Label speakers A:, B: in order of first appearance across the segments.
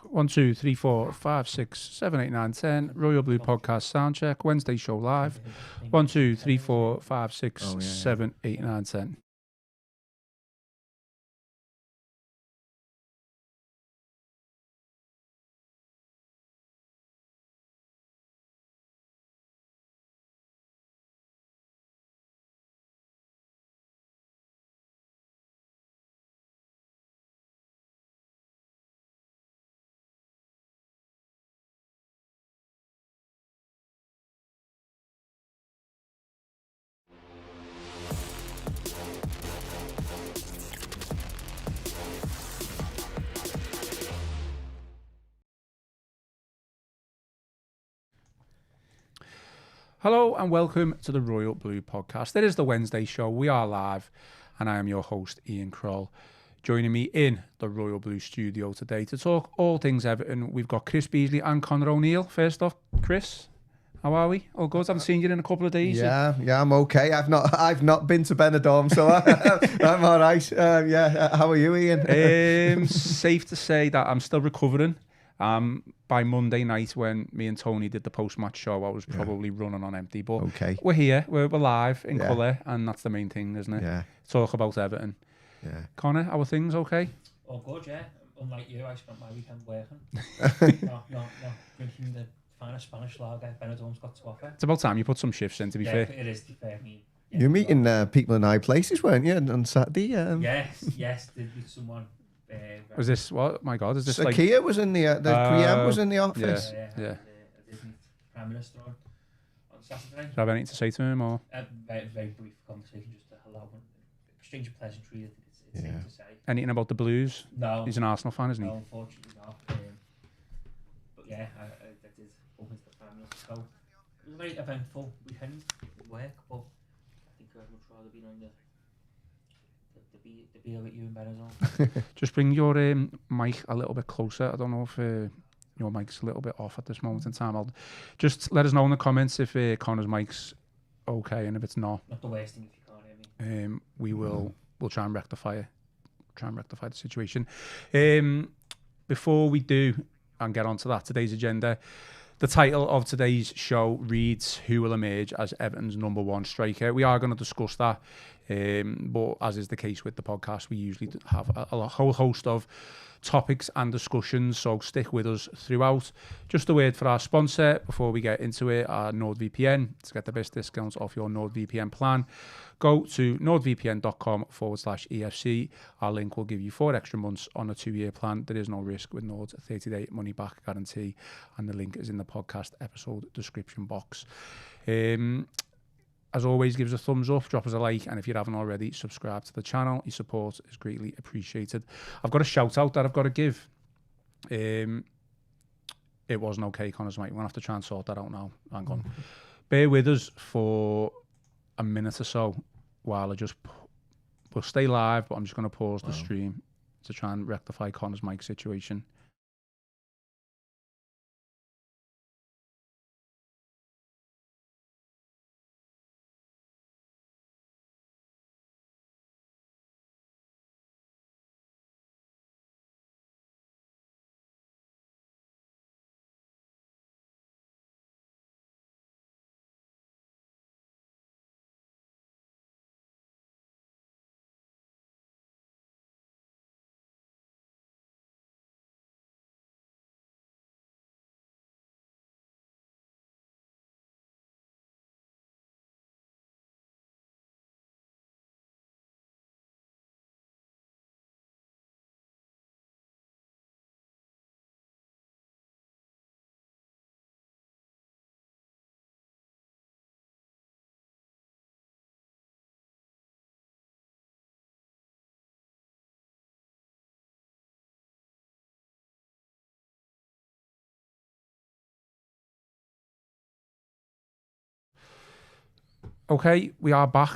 A: 1, 2, 3, 4, 5, 6, 7, 8, 9, 10. Royal Blue Podcast Soundcheck. Wednesday show live. 1, 2, 3, 4, 5, 6, 7, 8, 9, 10. Hello and welcome to the Royal Blue Podcast. It is the Wednesday show. We are live and I am your host, Ian Croll. Joining me in the Royal Blue studio today to talk all things Everton, we've got Chris Beesley and Connor O'Neill. First off, Chris, how are we? All good? I haven't seen you in a couple of days.
B: Yeah, I'm okay. I've not been to Benidorm, so I'm all right. How are you, Ian?
A: Safe to say that I'm still recovering. By Monday night when me and Tony did the post-match show, I was probably running on empty. But we're here, we're live in colour, and that's the main thing, isn't it?
B: Yeah.
A: Talk about Everton.
B: Yeah.
A: Connor, how are things? Okay?
C: All good, yeah. Unlike you, I spent my weekend working. no, drinking the finest Spanish lager Benidorm's got to offer.
A: It's about time you put some shifts in, to be fair.
C: It is, to be fair.
B: You're meeting people in high places, weren't you, on Saturday?
C: Yes, did meet someone.
A: Was this what? My God, is this
B: Sakia
A: like?
B: was in the PM was in the office.
C: Yeah. I did meet the Prime Minister on Saturday.
A: Do you have anything to say to him or?
C: Very brief conversation, just to allow exchange of pleasantries. I think it's safe to say.
A: Anything about the Blues?
C: No.
A: He's an Arsenal fan, isn't he?
C: No, unfortunately not. But yeah, I did bump into the Prime Minister. So it was a very eventful weekend at work, but I think I'd much rather be on the beer with you in Benidorm.
A: Just bring your mic a little bit closer. I don't know if your mic's a little bit off at this moment in time. I'll just let us know in the comments if Connor's mic's okay, and if it's not.
C: Not the worst thing if you can't hear me.
A: We'll try and rectify it. Try and rectify the situation. Before we do and get onto that, today's agenda. The title of today's show reads, "Who will emerge as Everton's number one striker?" We are going to discuss that, but as is the case with the podcast, we usually have a whole host of topics and discussions, so stick with us throughout. Just a word for our sponsor before we get into it, our NordVPN. To get the best discounts off your NordVPN plan, go to nordvpn.com/EFC. Our link will give you 4 extra months on a 2-year plan. There is no risk with Nord's 30-day money-back guarantee, and the link is in the podcast episode description box. As always, give us a thumbs up, drop us a like, and if you haven't already, subscribe to the channel. Your support is greatly appreciated. I've got a shout out that I've got to give. It wasn't okay, Connor's mate. We're going to have to try and sort that out now. Hang on. Bear with us for a minute or so while we'll stay live, but I'm just going to pause the stream to try and rectify Connor's mic situation. Okay, we are back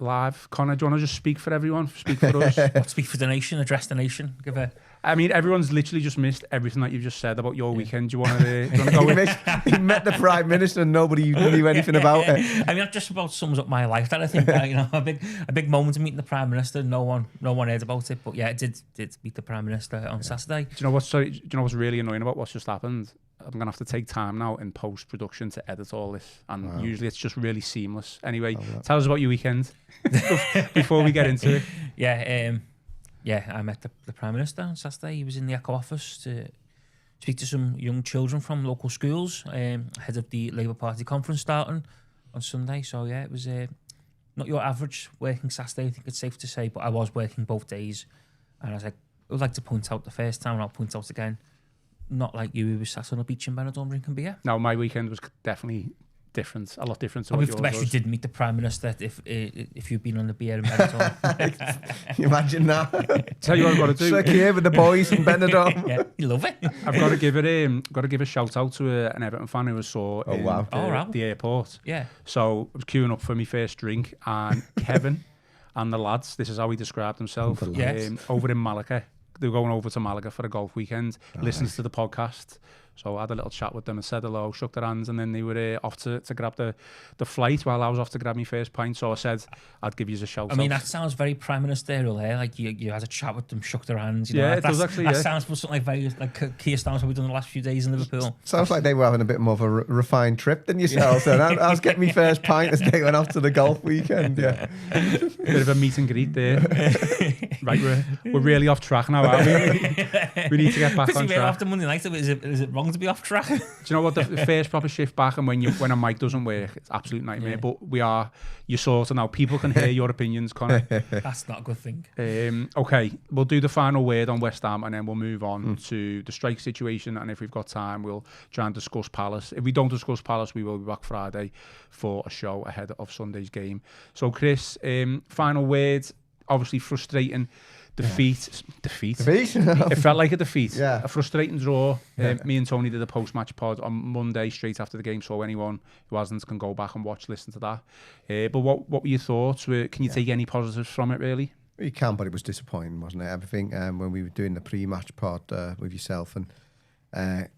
A: live. Connor, do you want to just speak for everyone? Speak for us.
C: What, speak for the nation, address the nation, give a...
A: I mean, everyone's literally just missed everything that you've just said about your weekend. Do you want to go with it?
B: He met the Prime Minister and nobody knew anything about it.
C: I mean, that just about sums up my life. That I think, you know, a big moment of meeting the Prime Minister. No one heard about it, but yeah, I did meet the Prime Minister on Saturday.
A: Do you know what's really annoying about what's just happened? I'm gonna have to take time now in post production to edit all this, and usually it's just really seamless. Anyway, tell us about your weekend before we get into it.
C: Yeah, I met the Prime Minister on Saturday. He was in the Echo office to speak to some young children from local schools ahead of the Labour Party conference starting on Sunday. So yeah, it was not your average working Saturday, I think it's safe to say, but I was working both days. And I was like, I would like to point out the first time, and I'll point out again, not like you who was sat on a beach in Benidorm drinking beer.
A: No, my weekend was definitely different, a lot different to
C: I
A: what
C: mean,
A: yours
C: if you
A: was.
C: did meet the Prime Minister if you've been on the beer in Benidorm.
B: Imagine that.
A: Tell you what I've got to do.
B: Stuck here with the boys in Benidorm.
C: Yeah, you love it.
A: I've got to give a shout out to an Everton fan who I saw in the airport.
C: Yeah.
A: So I was queuing up for my first drink, and Kevin and the lads, this is how he described himself, over in Malaga. They were going over to Malaga for a golf weekend, listens to the podcast. So I had a little chat with them and said hello, shook their hands, and then they were off to grab the flight while I was off to grab my first pint. So I said I'd give you a shout out.
C: I mean, that sounds very prime ministerial there. Like you had a chat with them, shook their hands. You know,
A: yeah, it does actually.
C: That sounds something like very like Keir Starmer's what we've done the last few days in Liverpool.
B: Sounds like they were having a bit more of a refined trip than yourselves. And I was getting my first pint as they went off to the golf weekend. Yeah,
A: bit of a meet and greet there. Right, we're really off track now, aren't we? We need to get back on track.
C: After Monday night, is it wrong to be off track?
A: Do you know what, the first proper shift back, and when a mic doesn't work, it's absolute nightmare. Yeah. But you're sort of now. People can hear your opinions, Connor.
C: That's not a good thing.
A: Okay, we'll do the final word on West Ham, and then we'll move on to the strike situation. And if we've got time, we'll try and discuss Palace. If we don't discuss Palace, we will be back Friday for a show ahead of Sunday's game. So, Chris, final word. Obviously frustrating. Defeat. It felt like a defeat.
B: Yeah.
A: A frustrating draw. Me and Tony did a post-match pod on Monday straight after the game, so anyone who hasn't can go back and listen to that. But what were your thoughts? Can you take any positives from it, really?
B: You can, but it was disappointing, wasn't it? Everything when we were doing the pre-match pod with yourself and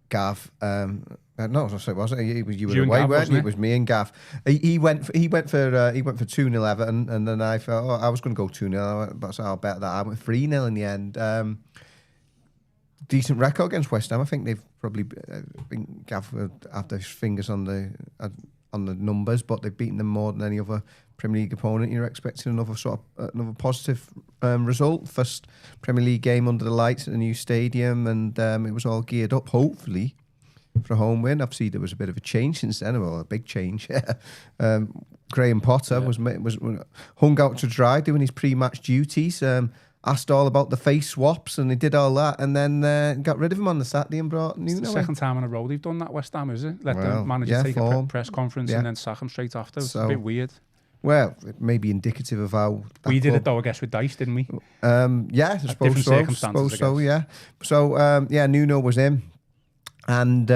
B: Gav. No, it wasn't. You were away, weren't you? It was me and Gav. He went for 2-0 Everton, and then I thought I was going to go 2-0, but I'll bet that I went 3-0 in the end. Decent record against West Ham. I think they've probably Gav would have their fingers on the numbers, but they've beaten them more than any other Premier League opponent. You're expecting another positive result. First Premier League game under the lights at a new stadium, and it was all geared up, hopefully, for a home win. Obviously, there was a bit of a change since then, well, a big change. Graham Potter was hung out to dry doing his pre-match duties. Asked all about the face swaps, and they did all that, and then got rid of him on the Saturday and brought Nuno.
A: It's the second time in a row they've done that, West Ham, is it? Let the manager take a press conference and then sack him straight after. It's a bit weird.
B: Well, it may be indicative of how
A: we did it though, I guess, with Dice, didn't we?
B: Yeah, I suppose so. Yeah. So Nuno was in, and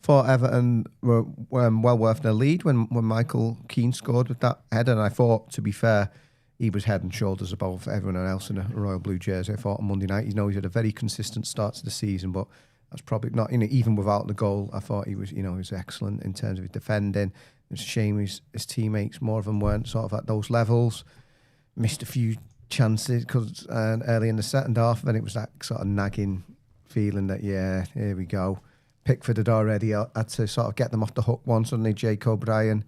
B: for Everton were well worth their lead when Michael Keane scored with that header. And I thought, to be fair, he was head and shoulders above everyone else in a Royal Blue jersey. I thought on Monday night, he's had a very consistent start to the season, but that's probably not, even without the goal, I thought he was excellent in terms of his defending. It's a shame his teammates, more of them weren't sort of at those levels. Missed a few chances because early in the second half, then it was that sort of nagging feeling that, here we go. Pickford had already had to sort of get them off the hook once, suddenly Jake O'Brien.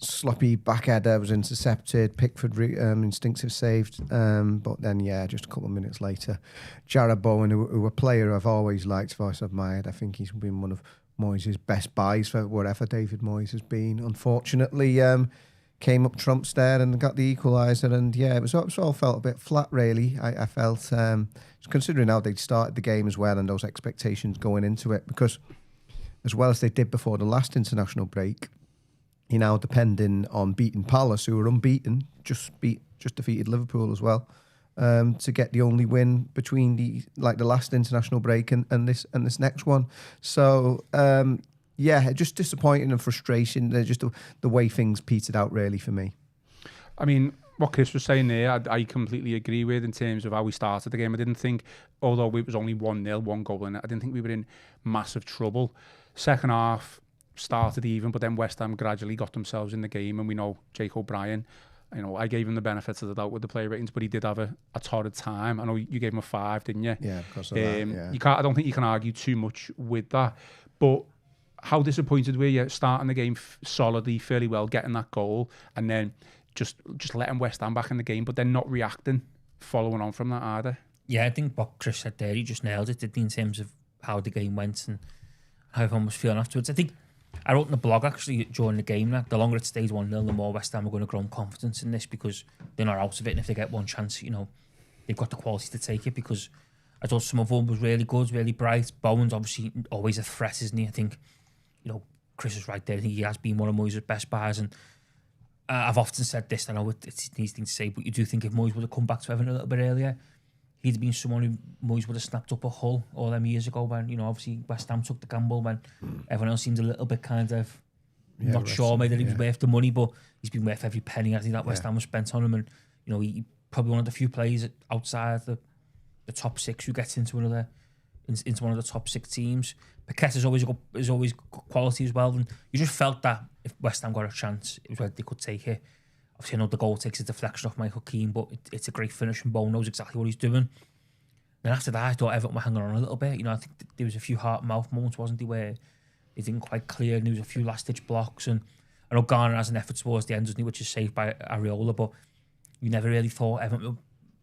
B: Sloppy back header was intercepted. Pickford instinctive saved, but then just a couple of minutes later, Jarrod Bowen, who a player I've always liked, voice admired. I think he's been one of Moyes' best buys for wherever David Moyes has been. Unfortunately, came up trumps there and got the equaliser, and it all felt a bit flat really. I felt, considering how they'd started the game as well and those expectations going into it, because as well as they did before the last international break, you're now depending on beating Palace, who are unbeaten, just defeated Liverpool as well, to get the only win between the last international break and this next one. So just disappointing and frustration. They're just the way things petered out really for me.
A: I mean, what Chris was saying there, I completely agree with in terms of how we started the game. I didn't think, although it was only 1-0, one goal in it, I didn't think we were in massive trouble. Second half started even, but then West Ham gradually got themselves in the game, and we know Jake O'Brien, I gave him the benefits of the doubt with the player ratings, but he did have a torrid time. I know you gave him a 5, didn't you?
B: Yeah, because of that, yeah.
A: I don't think you can argue too much with that. But how disappointed were you starting the game solidly, fairly well, getting that goal, and then just letting West Ham back in the game, but then not reacting, following on from that either?
C: Yeah, I think what Chris said there, he just nailed it, in terms of how the game went and how everyone was feeling afterwards. I think I wrote in the blog actually during the game that the longer it stays 1-0, the more West Ham are going to grow confidence in this, because they're not out of it, and if they get one chance, they've got the quality to take it, because I thought some of them was really good, really bright. Bowen's obviously always a threat, isn't he? I think, Chris is right there. I think he has been one of Moyes' best bars, and I've often said this, I know it's an easy thing to say, but you do think if Moyes would have come back to Everton a little bit earlier, he'd been someone who Moyes would have snapped up a Hull all them years ago when, obviously West Ham took the gamble, when everyone else seemed a little bit kind of not sure maybe that he was worth the money, but he's been worth every penny, I think, that West Ham was spent on him. And, he probably one of the few players outside the top 6 who gets into one of the top 6 teams. Paquette is always quality as well, and you just felt that if West Ham got a chance, it was whether they could take it. Obviously, I know the goal takes a deflection off Michael Keane, but it's a great finish, and Bowen knows exactly what he's doing. Then after that, I thought Everton were hanging on a little bit. I think there was a few heart-mouth moments, wasn't there, where they didn't quite clear, and there was a few last-ditch blocks. And I know Garner has an effort towards the end, doesn't he, which is saved by Areola, but you never really thought Everton would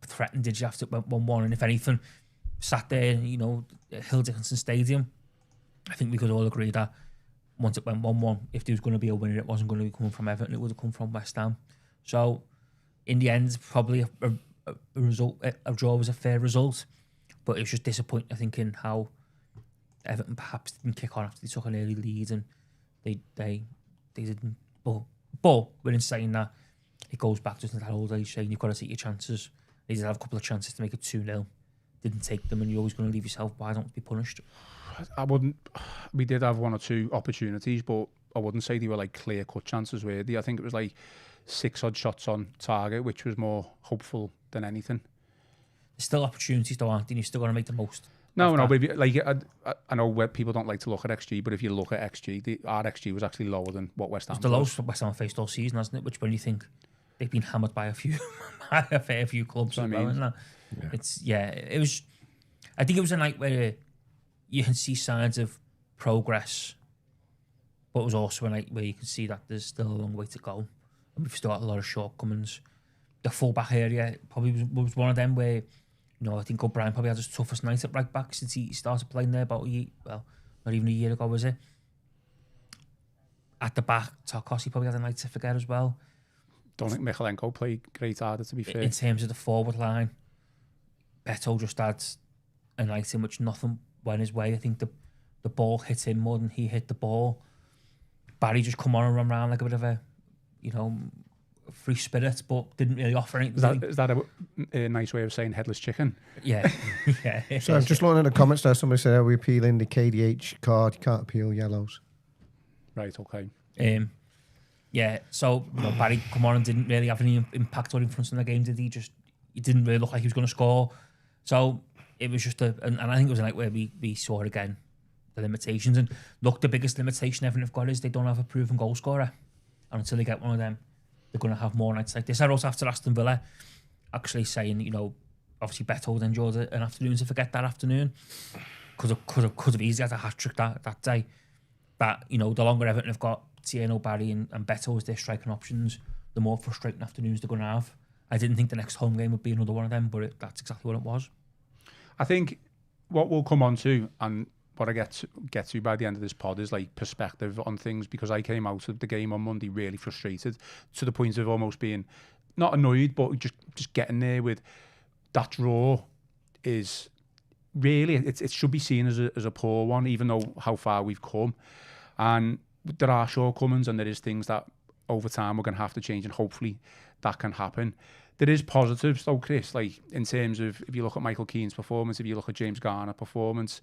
C: threaten, did you, after it went 1-1? And if anything, sat there, at Hill Dickinson Stadium, I think we could all agree that once it went 1-1, if there was going to be a winner, it wasn't going to be coming from Everton, it would have come from West Ham. So, in the end, probably a draw was a fair result, but it was just disappointing, I think, in how Everton perhaps didn't kick on after they took an early lead, and they didn't. But we're saying that, it goes back to that old age saying you've got to take your chances. They did have a couple of chances to make it 2-0, didn't take them, and you're always going to leave yourself why don't be punished.
A: I wouldn't. We did have 1 or 2 opportunities, but I wouldn't say they were like clear-cut chances, were they? I think it was like 6 odd shots on target, which was more hopeful than anything.
C: There's still opportunities, though, aren't there? You're still going to make the most.
A: No, but if you, I know where people don't like to look at XG, but if you look at XG, our XG was actually lower than what West Ham was.
C: It's the lowest West Ham faced all season, hasn't it? Which, when you think they've been hammered by a fair few clubs as well, isn't it? Yeah. It was. I think it was a night where you can see signs of progress, but it was also a night where you can see that there's still a long way to go, and we've still got a lot of shortcomings. The full-back area probably was one of them where, I think O'Brien probably had his toughest night at right back since he started playing there about not even a year ago, was it? At the back, Tarkovsky probably had a night to forget as well.
A: Don't think Michalenko played great either, to be fair.
C: In terms of the forward line, Beto just had a night in which nothing went his way. I think the ball hit him more than he hit the ball. Barry just come on and run around like a bit of a, free spirit, but didn't really offer anything.
A: Is that a nice way of saying headless chicken?
C: Yeah. Yeah.
B: So I'm just looking at the comments there. Somebody said, are we appealing the KDH card? You can't appeal yellows.
A: Right, okay.
C: Yeah, so Barry come on and didn't really have any impact or influence in the game, did he? He didn't really look like he was going to score. So it was just and I think it was a night where we saw again the limitations. And look, the biggest limitation Everton have got is they don't have a proven goal scorer. And until they get one of them, they're going to have more nights like this. I wrote after Aston Villa, actually saying, obviously Beto would enjoy an afternoon to forget that afternoon. Could have easily had a hat-trick that day. But, the longer Everton have got Tieno, Barry and Beto as their striking options, the more frustrating afternoons they're going to have. I didn't think the next home game would be another one of them, but that's exactly what it was.
A: I think what we'll come on to, and what I get to by the end of this pod, is like perspective on things, because I came out of the game on Monday really frustrated, to the point of almost being not annoyed, but just getting there with that draw is really, it should be seen as a poor one, even though how far we've come. And there are shortcomings, and there is things that over time we're going to have to change, and hopefully that can happen. there is positives though, Chris, like in terms of if you look at Michael Keane's performance, if you look at James Garner's performance,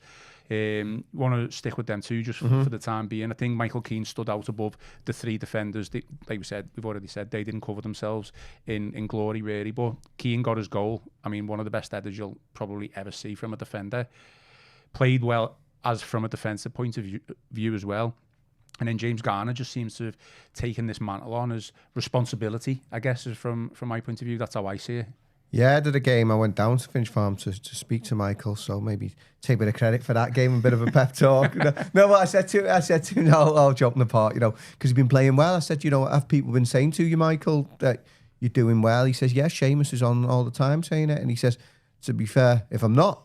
A: want to stick with them too just for the time being. I think Michael Keane stood out above the three defenders. Like we've already said, they didn't cover themselves in glory really, but Keane got his goal. I mean, one of the best headers you'll probably ever see from a defender. Played well as from a defensive point of view as well. And then James Garner just seems to have taken this mantle on as responsibility, I guess, is from my point of view. That's how I see it.
B: Yeah, after the game, I went down to Finch Farm to speak to Michael, so maybe take a bit of credit for that. Gave him a bit of a pep talk. No, but I said to him, no, I'll jump in the part, because he's been playing well. I said, have people been saying to you, Michael, that you're doing well? He says, yeah, Seamus is on all the time saying it. And he says, to be fair, if I'm not,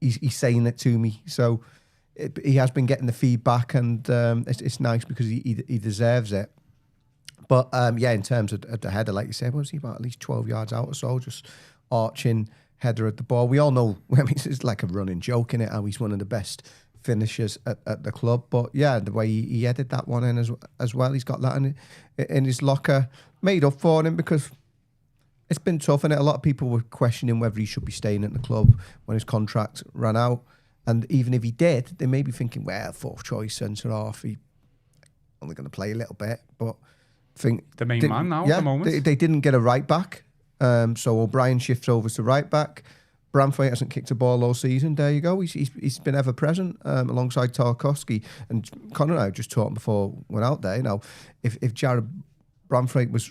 B: he's saying it to me. So he has been getting the feedback, and it's nice because he deserves it. But in terms of the header, like you said, was he about at least 12 yards out or so, just arching header at the ball. We all know, I mean, it's like a running joke, in it, how he's one of the best finishers at the club. But yeah, the way he headed that one in as well, he's got that in his locker, made up for him, because it's been tough, and a lot of people were questioning whether he should be staying at the club when his contract ran out. And even if he did, they may be thinking, well, fourth choice centre half, he only going to play a little bit. But I think
A: the main man now at the moment.
B: They didn't get a right back, so O'Brien shifts over to right back. Branthwaite hasn't kicked a ball all season. There you go. He's been ever present alongside Tarkowski. And Conor and I were just talking before we went out there. If Jared Branthwaite was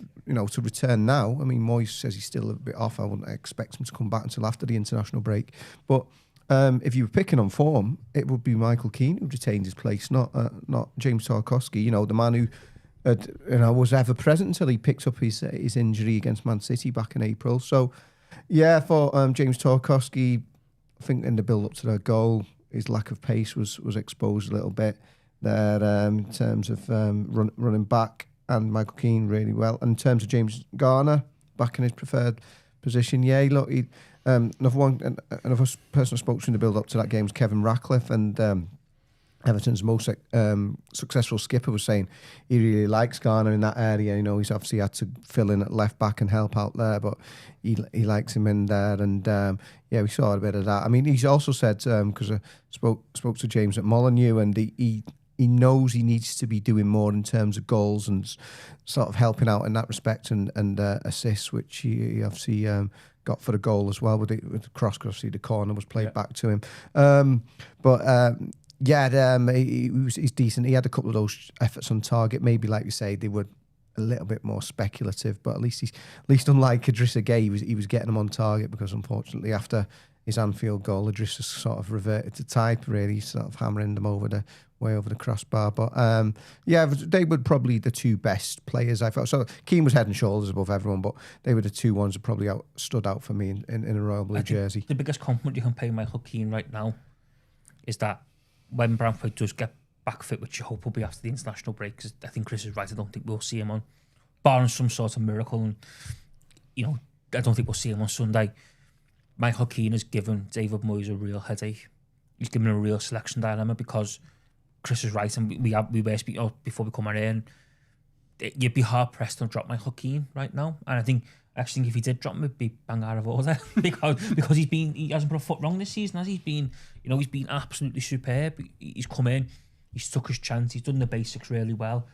B: to return now, I mean, Moyes says he's still a bit off. I wouldn't expect him to come back until after the international break, but. If you were picking on form, it would be Michael Keane who retained his place, not James Tarkowski. The man who was ever present until he picked up his injury against Man City back in April. So, yeah, for James Tarkowski, I think in the build-up to their goal, his lack of pace was exposed a little bit there in terms of running back, and Michael Keane really well. And in terms of James Garner, back in his preferred position, another person I spoke to in the build-up to that game was Kevin Ratcliffe, and Everton's most successful skipper was saying he really likes Garner in that area. He's obviously had to fill in at left back and help out there, but he likes him in there, and we saw a bit of that. I mean, he's also said, because I spoke to James at Molineux, and he knows he needs to be doing more in terms of goals and sort of helping out in that respect, and assists, which he obviously got for the goal as well with the cross, because obviously the corner was played back to him. He's decent. He had a couple of those efforts on target. Maybe, like you say, they were a little bit more speculative, but at least unlike Idrissa Gueye, he was getting them on target, because unfortunately after his Anfield goal, Idrissa sort of reverted to type, really, sort of hammering them way over the crossbar. But they were probably the two best players I felt. So Keane was head and shoulders above everyone, but they were the two ones that probably stood out for me in a Royal Blue jersey.
C: The biggest compliment you can pay Michael Keane right now is that when Branthwaite does get back fit, which you hope will be after the international break, because I think Chris is right, I don't think we'll see him on, barring some sort of miracle, and I don't think we'll see him on Sunday. Michael Keane has given David Moyes a real headache. He's given a real selection dilemma, because Chris is right, and we were speaking before we come on in. You'd be hard pressed to drop Michael Keane right now, and I think if he did drop him, it'd be bang out of order because he hasn't put a foot wrong this season, has he? He's been absolutely superb. He's come in, he's took his chance, he's done the basics really well,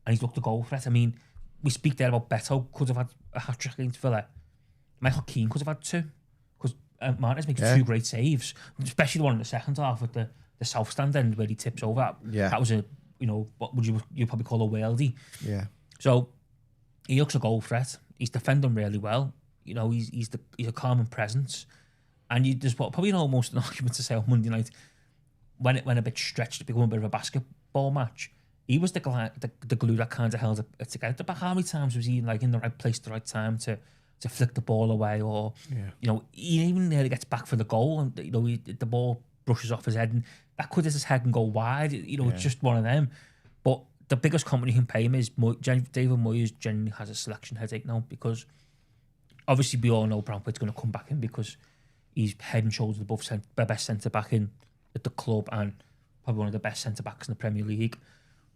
C: and he's looked a goal threat. I mean, we speak there about Beto could have had a hat trick against Villa. Michael Keane could have had two, because Martinez makes two great saves, especially the one in the second half at the south stand end where he tips over. That was what would you probably call a worldie. Yeah. So he looks a goal threat. He's defending really well. He's a calming presence, and there's probably almost an argument to say on Monday night, when it went a bit stretched to become a bit of a basketball match, he was the glue that kind of held it together. But how many times was he in the right place at the right time to flick the ball away, or he even nearly gets back for the goal, and the ball brushes off his head, and that could hit his head and go wide. It's just one of them. But the biggest compliment you can pay him is David Moyes genuinely has a selection headache now, because obviously we all know Branthwaite's going to come back in, because he's head and shoulders above the best centre back in at the club, and probably one of the best centre backs in the Premier League.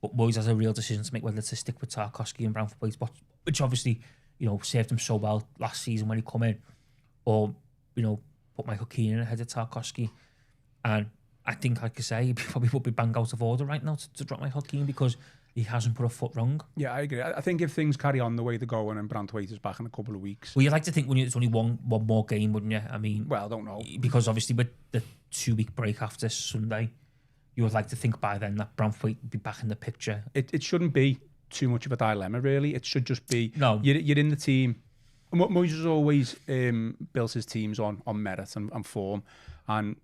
C: But Moyes has a real decision to make, whether to stick with Tarkowski and Branthwaite, which obviously served him so well last season when he come in, or put Michael Keane in ahead of Tarkowski. And I think, like I say, he probably would be bang out of order right now to drop Michael Keane because he hasn't put a foot wrong.
A: Yeah, I agree. I think if things carry on the way they're going and Branthwaite is back in a couple of weeks...
C: Well, you'd like to think when it's only one more game, wouldn't you? I mean...
A: Well, I don't know.
C: Because obviously with the 2-week break after Sunday, you would like to think by then that Branthwaite would be back in the picture.
A: It shouldn't be too much of a dilemma, really. It should just be...
C: No.
A: You're in the team. And what Moyes has always built his teams on merit and form. And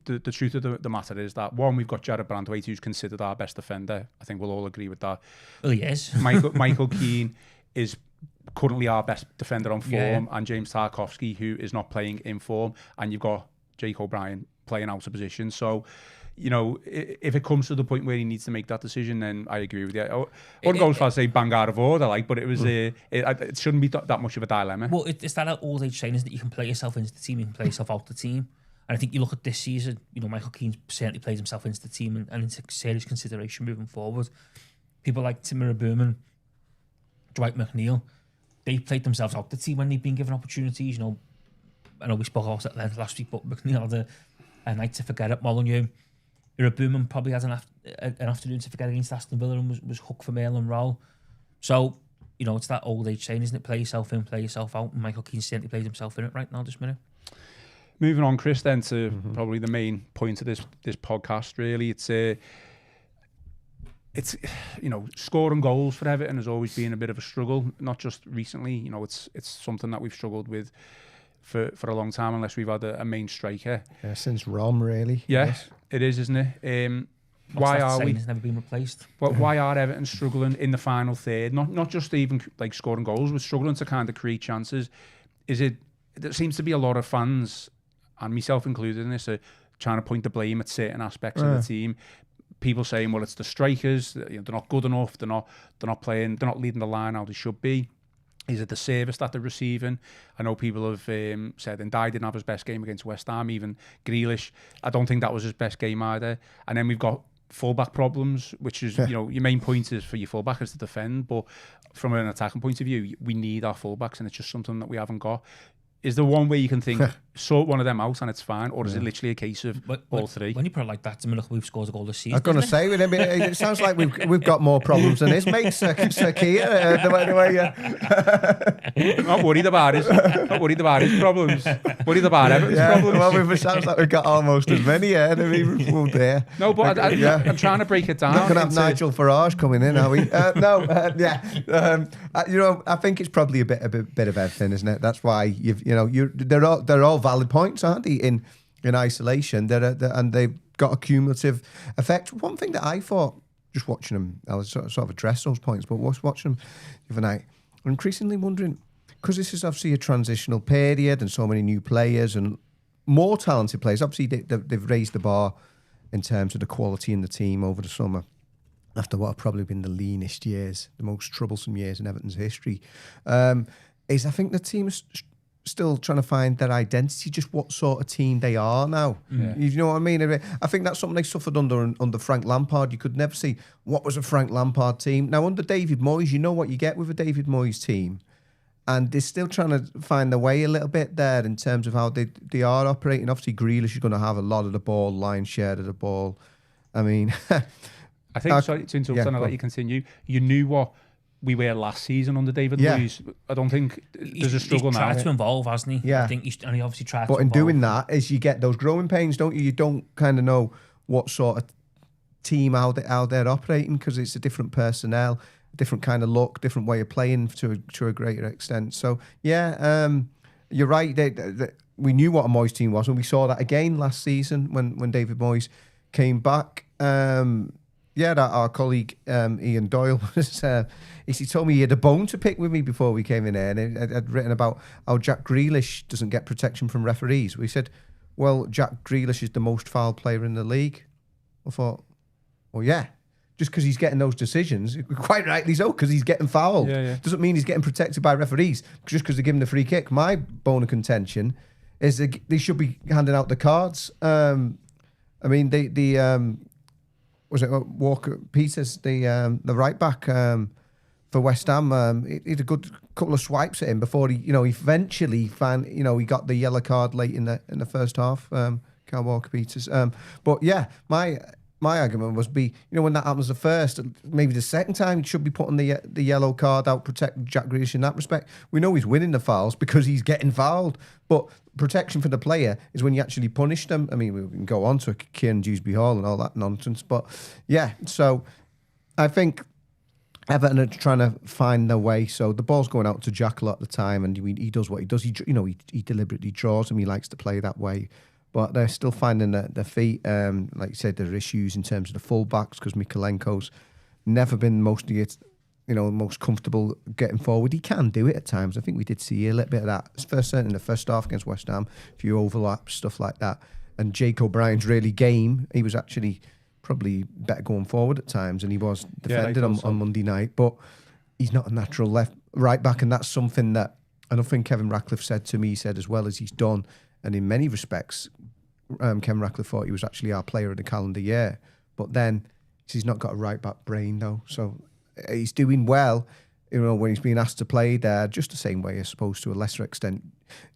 A: the truth of the matter is that, one, we've got Jared Branthwaite, who's considered our best defender. I think we'll all agree with that.
C: Well, he is.
A: Michael Keane is currently our best defender on form, and James Tarkowski, who is not playing in form. And you've got Jake O'Brien playing out of position. So, if it comes to the point where he needs to make that decision, then I agree with you. I wouldn't go as far as say bang out of order, but it was it shouldn't be that much of a dilemma.
C: Well, it's that old age saying, isn't it? You can play yourself into the team, you can play yourself out the team. And I think you look at this season, Michael Keane's certainly played himself into the team and into serious consideration moving forward. People like Timur Burman, Dwight McNeil, they played themselves out the team when they've been given opportunities. I know we spoke about it at length last week, but McNeil had a night to forget at Molineux. Burman probably had an afternoon to forget against Aston Villa and was hooked for mail and roll. So, it's that old age saying, isn't it? Play yourself in, play yourself out. And Michael Keane certainly plays himself in it right now this minute.
A: Moving on, Chris, then to probably the main point of this podcast, really. It's scoring goals for Everton has always been a bit of a struggle, not just recently. It's something that we've struggled with for a long time, unless we've had a main striker.
B: Yeah, since Rom, really.
A: Yeah, yes. It is, isn't it? Why are we?
C: It's never been replaced.
A: But why are Everton struggling in the final third? Not just even like scoring goals, we're struggling to kind of create chances. There seems to be a lot of fans, and myself included in this, are trying to point the blame at certain aspects of the team. People saying, well, it's the strikers, they're not good enough, they're not playing, they're not leading the line how they should be. Is it the service that they're receiving? I know people have said Ndiaye didn't have his best game against West Ham, even Grealish. I don't think that was his best game either. And then we've got fullback problems, which is, your main point is for your fullback is to defend, but from an attacking point of view, we need our fullbacks, and it's just something that we haven't got. Is there one way you can think, sort one of them out and it's fine, or is it literally a case of all three?
C: When you put it like that, we've scored a goal this season.
B: I was going to say, with him, it sounds like we've got more problems than his mate, Sir Keir.
A: Not worried about his problems. Worried about Everton's problems.
B: Well, it sounds like we've got almost as many Liverpool there.
A: No, but I'm trying to break it down.
B: Not going to have Nigel Farage coming in, are we? I think it's probably a bit of everything, isn't it? That's why they're all valid points, aren't they? In isolation, and they've got a cumulative effect. One thing that I thought, just watching them, I was sort of address those points, but watching them the other night, I'm increasingly wondering, because this is obviously a transitional period and so many new players and more talented players. Obviously, they've raised the bar in terms of the quality in the team over the summer, after what have probably been the leanest years, the most troublesome years in Everton's history. I think the team is still trying to find their identity, just what sort of team they are now. Yeah. You know what I mean? I think that's something they suffered under Frank Lampard. You could never see what was a Frank Lampard team. Now, under David Moyes, you know what you get with a David Moyes team. And they're still trying to find their way a little bit there in terms of how they are operating. Obviously, Grealish is going to have a lot of the ball, lion's share of the ball. I mean...
A: I think, sorry to interrupt, and I'll let you continue. You knew what we were last season under David Moyes. I don't think there's a struggle now.
C: He's tried to involve, hasn't he?
B: Yeah.
C: I think and he obviously tried
B: to
C: involve.
B: But in doing that, is you get those growing pains, don't you? You don't kind of know what sort of team how they're operating, because it's a different personnel, different kind of look, different way of playing to a greater extent. So, you're right. We knew what a Moyes team was, and we saw that again last season when David Moyes came back. That our colleague Ian Doyle was. He told me he had a bone to pick with me before we came in here, and I'd written about how Jack Grealish doesn't get protection from referees. We said, well, Jack Grealish is the most fouled player in the league. I thought, well, yeah, just because he's getting those decisions, quite rightly so, because he's getting fouled.
A: Yeah.
B: Doesn't mean he's getting protected by referees just because they're giving the free kick. My bone of contention is they should be handing out the cards. Was it Walker Peters, the right back, for for West Ham. He had a good couple of swipes at him before he eventually he got the yellow card late in the first half. Kyle Walker-Peters. But yeah, my argument was when that happens the first, maybe the second time, he should be putting the yellow card out, protect Jack Grealish in that respect. We know he's winning the fouls because he's getting fouled, but protection for the player is when you actually punish them. I mean, we can go on to Kieran Dewsbury Hall and all that nonsense, but yeah, so I think Everton are trying to find their way. So the ball's going out to Jack a lot of the time, and he does what he does. He deliberately draws him. He likes to play that way. But they're still finding their feet. Like you said, there are issues in terms of the full-backs because Mikalenko's never been most comfortable getting forward. He can do it at times. I think we did see a little bit of that. Certainly in the first half against West Ham, a few overlaps, stuff like that. And Jake O'Brien's really game. He was actually probably better going forward at times, and he was defended on Monday night. But he's not a natural right back, and that's something that I don't think Kevin Ratcliffe said to me. He said as well as he's done. And in many respects, Ken Ratcliffe thought he was actually our player of the calendar year. But then he's not got a right-back brain, though. So he's doing well, when he's being asked to play there, just the same way, I suppose, to a lesser extent.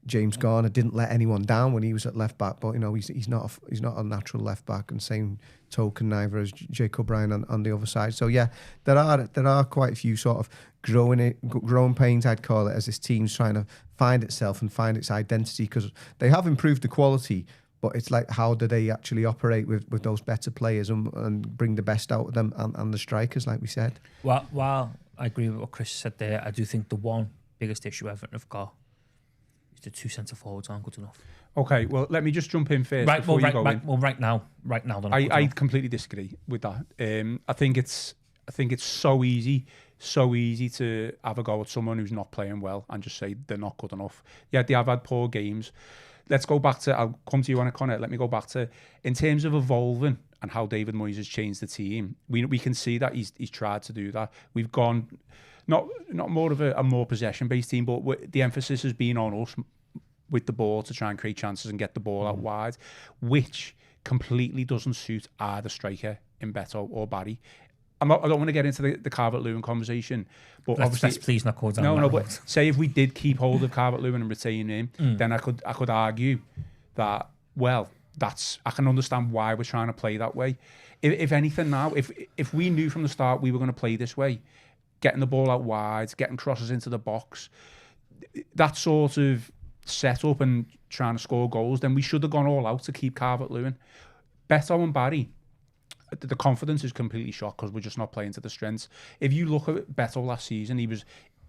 B: James Garner didn't let anyone down when he was at left-back, but, he's not a natural left-back, and same token neither as Jake O'Brien on the other side. So, yeah, there are quite a few sort of growing pains, I'd call it, as this team's trying to find itself and find its identity, because they have improved the quality, but it's like, how do they actually operate with those better players and bring the best out of them and the strikers, like we said?
C: Well, while I agree with what Chris said there, I do think the one biggest issue Everton have got is the two centre forwards aren't good enough.
A: Okay, well, let me just jump in first
C: right now,
A: I completely disagree with that. I think it's so easy to have a go at someone who's not playing well and just say they're not good enough. Yeah, they have had poor games. Let's go back to, I'll come to you on a Connor. Let me go back to, in terms of evolving and how David Moyes has changed the team, we can see that he's tried to do that. We've gone, not more of a more possession-based team, but the emphasis has been on us with the ball to try and create chances and get the ball out wide, which completely doesn't suit either striker in Beto or Barry. I don't want to get into the Calvert-Lewin conversation, but
C: let's please not go down.
A: No, but say if we did keep hold of Calvert-Lewin and retain him, then I could argue that, well, I can understand why we're trying to play that way. If anything now, if we knew from the start we were going to play this way, getting the ball out wide, getting crosses into the box, that sort of setup and trying to score goals, then we should have gone all out to keep Calvert-Lewin. Beto and Barry, the confidence is completely shot because we're just not playing to the strengths. If you look at Beto last season, he was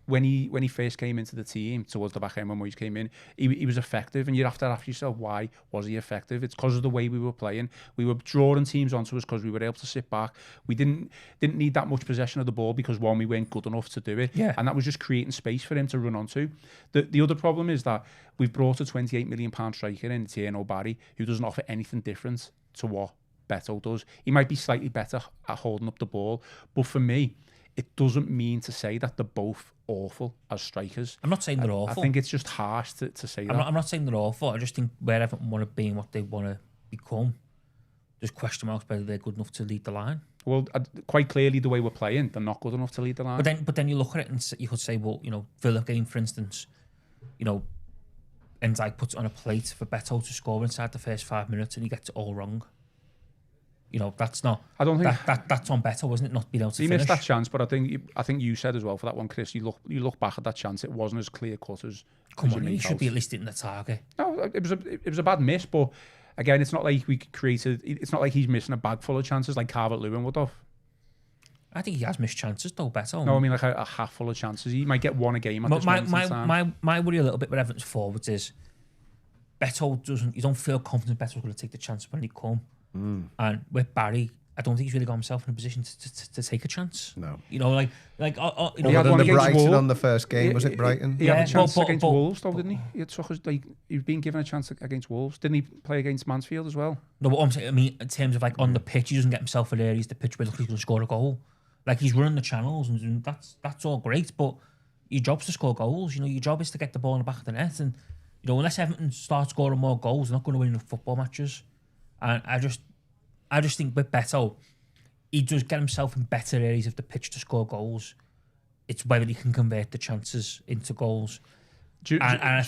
A: when he first came into the team towards the back end when Moyes came in, he was effective, and you'd have to ask yourself, why was he effective? It's because of the way we were playing. We were drawing teams onto us because we were able to sit back. We didn't need that much possession of the ball because, one, we weren't good enough to do it, and that was just creating space for him to run onto. The other problem is that we've brought a £28 million striker in, Tierno Barry, who doesn't offer anything different to what Beto does. He might be slightly better at holding up the ball, but for me, it doesn't mean to say that they're both awful as strikers.
C: I'm not saying they're awful.
A: I think it's just harsh to say that.
C: I'm not saying they're awful. I just think where Everton want to be and what they want to become, there's question marks whether they're good enough to lead the line.
A: Well, quite clearly the way we're playing, they're not good enough to lead the line.
C: But then you look at it and you could say, well, Villa game, for instance, Ndijk puts it on a plate for Beto to score inside the first 5 minutes and he gets it all wrong. That's not. I don't think that's on Beto, wasn't it? Not being able to finish.
A: He missed that chance, but I think you said as well for that one, Chris. You look back at that chance, it wasn't as clear cut as.
C: Come on, he should be at least hitting the target.
A: No, it was a bad miss, but again, it's not like we created. It's not like he's missing a bag full of chances like Calvert-Lewin would have.
C: I think he has missed chances though, Beto.
A: No, I mean like a half full of chances. He might get one a game at this moment in time.
C: My worry a little bit with Everton's forwards is Beto doesn't. You don't feel confident Beto's going to take the chance when he come. And with Barry, I don't think he's really got himself in a position to take a chance.
B: No,
C: he had
B: one against Brighton on the first game. Was it Brighton?
A: He had a chance against Wolves, though, didn't he? He was being given a chance against Wolves. Didn't he play against Mansfield as well?
C: No, but I'm saying, in terms of on the pitch, he doesn't get himself in areas the pitch where he's going to score a goal. He's running the channels, and that's all great. But your job's to score goals. Your job is to get the ball in the back of the net, and unless Everton start scoring more goals, they're not going to win enough football matches. And I just think with Beto, he does get himself in better areas of the pitch to score goals. It's whether he can convert the chances into goals. I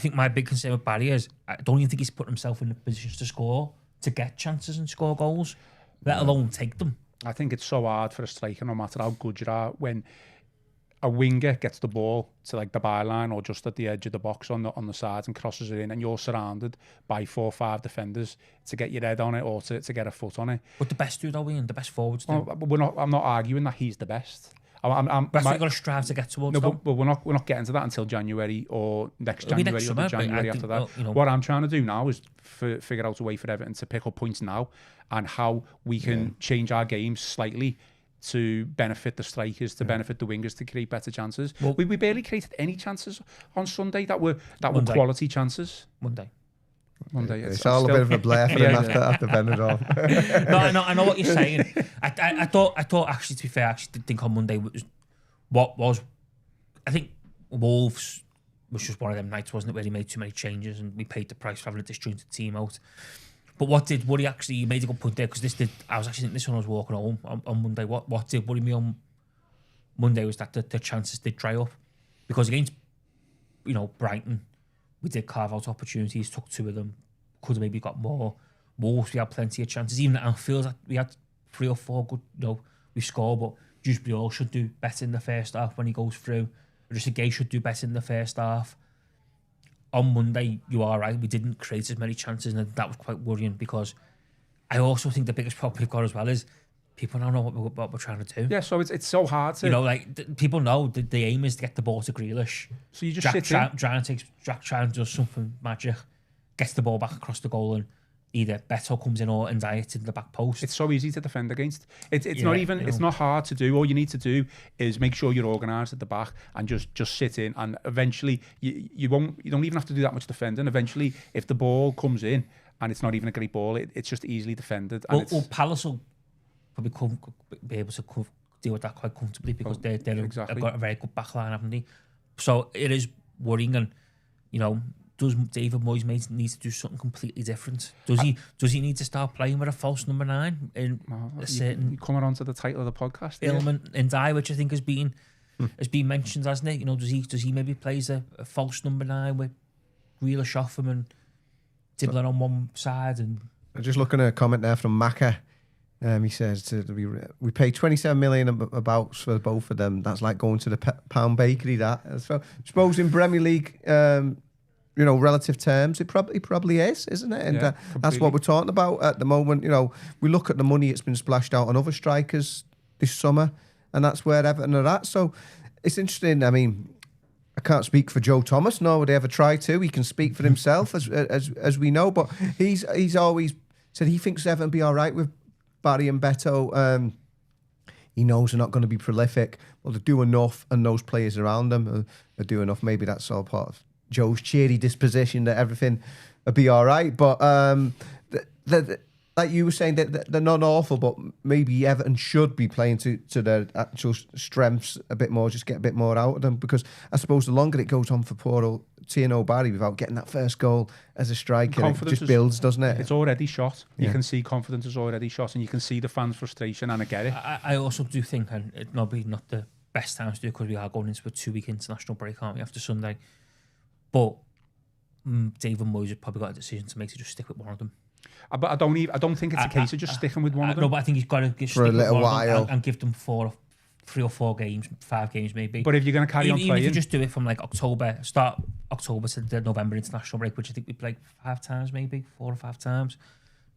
C: think my big concern with Barry is I don't even think he's put himself in the positions to score, to get chances and score goals, let alone take them.
A: I think it's so hard for a striker, no matter how good you are, when a winger gets the ball to like the byline or just at the edge of the box on the sides and crosses it in, and you're surrounded by 4 or 5 defenders to get your head on it or to get a foot on it.
C: But the best do though, Ian, the best forwards do.
A: I'm not arguing that he's the best.
C: That's what you've got to strive to get towards.
A: No, but we're not getting to that until January or next January or the January after that. What I'm trying to do now is figure out a way for Everton to pick up points now and how we can change our games slightly to benefit the strikers, to benefit the wingers, to create better chances. Well, we barely created any chances on Sunday that were quality chances.
C: Monday.
B: It's all a bit of a blur for them after Benidorm.
C: No, I know what you're saying. I thought actually, to be fair, I actually did think on Monday I think Wolves was just one of them nights, wasn't it, where he made too many changes and we paid the price for having a disjointed team out. But what did worry, actually, you made a good point there, because I was actually thinking this when I was walking home on Monday. What did worry me on Monday was that the chances did dry up, because against Brighton, we did carve out opportunities, took 2 of them, could have maybe got more. Wolves, we had plenty of chances. Even at Anfield, we had 3 or 4 good, we scored, but Dewsbury should do better in the first half when he goes through. Just Gay should do better in the first half. On Monday, you are right, we didn't create as many chances, and that was quite worrying, because I also think the biggest problem we've got as well is people now know what we're trying to do.
A: Yeah, so it's so hard to...
C: people know the aim is to get the ball to Grealish.
A: So you just sit in.
C: Jack try and does something magic, gets the ball back across the goal, and either Beto comes in or Ndiaye in the back post.
A: It's so easy to defend against. It's not hard to do. All you need to do is make sure you're organised at the back and just sit in, and eventually you don't even have to do that much defending. Eventually, if the ball comes in and it's not even a great ball, it's just easily defended. And
C: Palace will probably be able to deal with that quite comfortably, because they've got a very good back line, haven't they? So it is worrying, and does David Moyes need to do something completely different? Does he need to start playing with a false number 9 in a certain...
A: You're coming on to the title of the podcast.
C: Element in Die, which I think has been mentioned, hasn't it? Does he maybe plays a false number 9 with Grealish off him and Dibbling on one side? And
B: I'm just looking at a comment there from Maka. He says we paid 27 million about for both of them. That's like going to the Pound Bakery. That, so I suppose in Premier League, relative terms, it probably is, isn't it? And that's what we're talking about at the moment. We look at the money it's been splashed out on other strikers this summer, and that's where Everton are at. So it's interesting. I mean, I can't speak for Joe Thomas, nor would he ever try to. He can speak for himself, as we know. But he's always said he thinks Everton will be all right with Barry and Beto. He knows they're not going to be prolific. Well, they do enough, and those players around them are doing enough. Maybe that's all part of Joe's cheery disposition, that everything will be all right. But like you were saying, that they're not awful, but maybe Everton should be playing to their actual strengths a bit more, just get a bit more out of them. Because I suppose the longer it goes on for poor old Tino Barry without getting that first goal as a striker, it just builds, doesn't it?
A: It's already shot. You can see confidence is already shot, and you can see the fans' frustration, and I get it.
C: I also do think, and it not the best time to do it, because we are going into a 2-week international break, aren't we, after Sunday? But David Moyes has probably got a decision to make to just stick with one of them.
A: But I don't think it's a case of just sticking with one of them.
C: No, but I think he's got to stick
B: for a little while
C: and give them 3 or 4 games, 5 games maybe.
A: But if you're going to carry on playing,
C: even if you just do it from like start October to the November international break, which I think we played 5 times, maybe 4 or 5 times,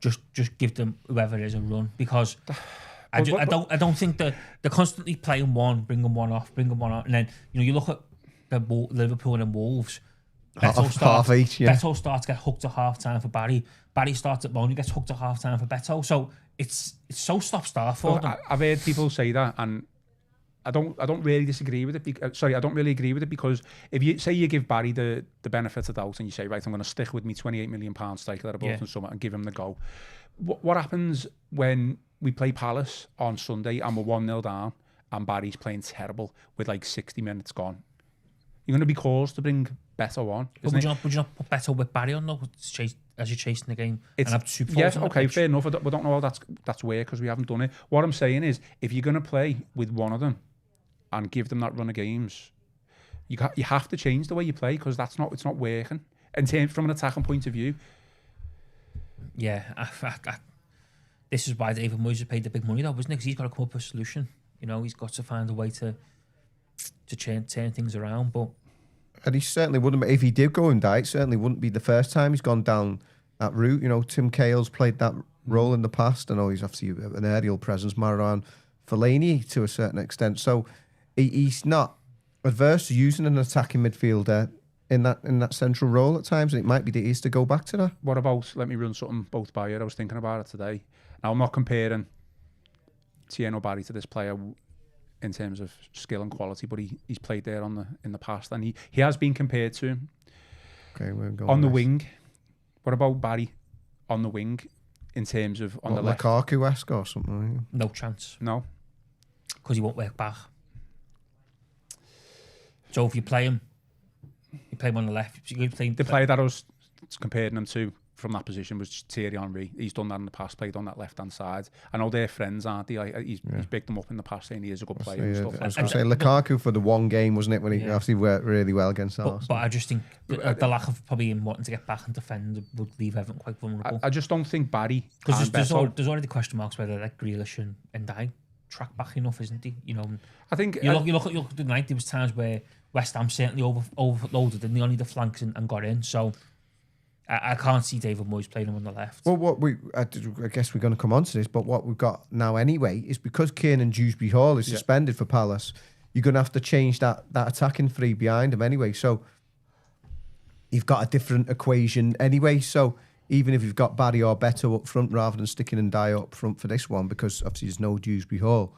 C: just give them whoever it is a run, because I don't think that they're constantly playing one, bring them one off, and then you look at the Liverpool and Wolves. Beto starts to get hooked at half time for Barry. Barry starts at Boney, gets hooked at half time for Beto. So it's so stop-start for them.
A: I've heard people say that, and I don't really disagree with it. I don't really agree with it, because if you say you give Barry the benefit of the doubt and you say, right, I'm going to stick with me £28 million striker that I bought in summer and give him the go. What happens when we play Palace on Sunday and we're 1-0 down and Barry's playing terrible with like 60 minutes gone? You're going to be caused to bring Beto on.
C: Would you not put Beto with Barry on though, as you're chasing the game? And have 2 forwards on the pitch?
A: Fair enough. We don't know how that's worked, because we haven't done it. What I'm saying is, if you're going to play with one of them and give them that run of games, you have to change the way you play, because it's not working. And from an attacking point of view.
C: Yeah, this is why David Moyes has paid the big money, though, isn't it? Because he's got to come up with a solution. You know, he's got to find a way to turn things around. But
B: and he certainly wouldn't. If he did go and die, it certainly wouldn't be the first time he's gone down that route. You know, Tim Cahill's played that role in the past. I know he's obviously an aerial presence, Marouane Fellaini to a certain extent. So he's not adverse to using an attacking midfielder in that central role at times, and it might be that he is to go back to that.
A: What about, let me run something both by you. I was thinking about it today. Now, I'm not comparing Tieno Barry to this player in terms of skill and quality, but he's played there in the past, and he has been compared to him.
B: Okay, we're going
A: on the wing. What about Barry on the wing in terms of on the left?
B: Lukaku-esque or something?
C: No chance.
A: No,
C: because he won't work back. So if you play him on the left.
A: The player that I was comparing him to from that position was Thierry Henry. He's done that in the past, played on that left-hand side. I know they're friends, aren't they? Like, he's picked them up in the past, saying he is a good player and stuff.
B: I was going to say Lukaku for the one game, wasn't it, when he obviously worked really well against Arsenal.
C: But I just think the lack of probably him wanting to get back and defend would leave Everton quite vulnerable.
A: I just don't think Barry...
C: Because there's already question marks whether like Grealish and Ndiaye track back enough, isn't he? You know,
A: I think...
C: You look at the night, there was times where West Ham certainly overloaded and they only the flanks and got in. So I can't see David Moyes playing him on the left.
B: Well, I guess we're going to come on to this, but what we've got now anyway is because Kiernan Dewsbury Hall is suspended for Palace, you're going to have to change that attacking three behind him anyway. So you've got a different equation anyway. So even if you've got Barry or Beto up front rather than sticking and Ndiaye up front for this one, because obviously there's no Dewsbury Hall,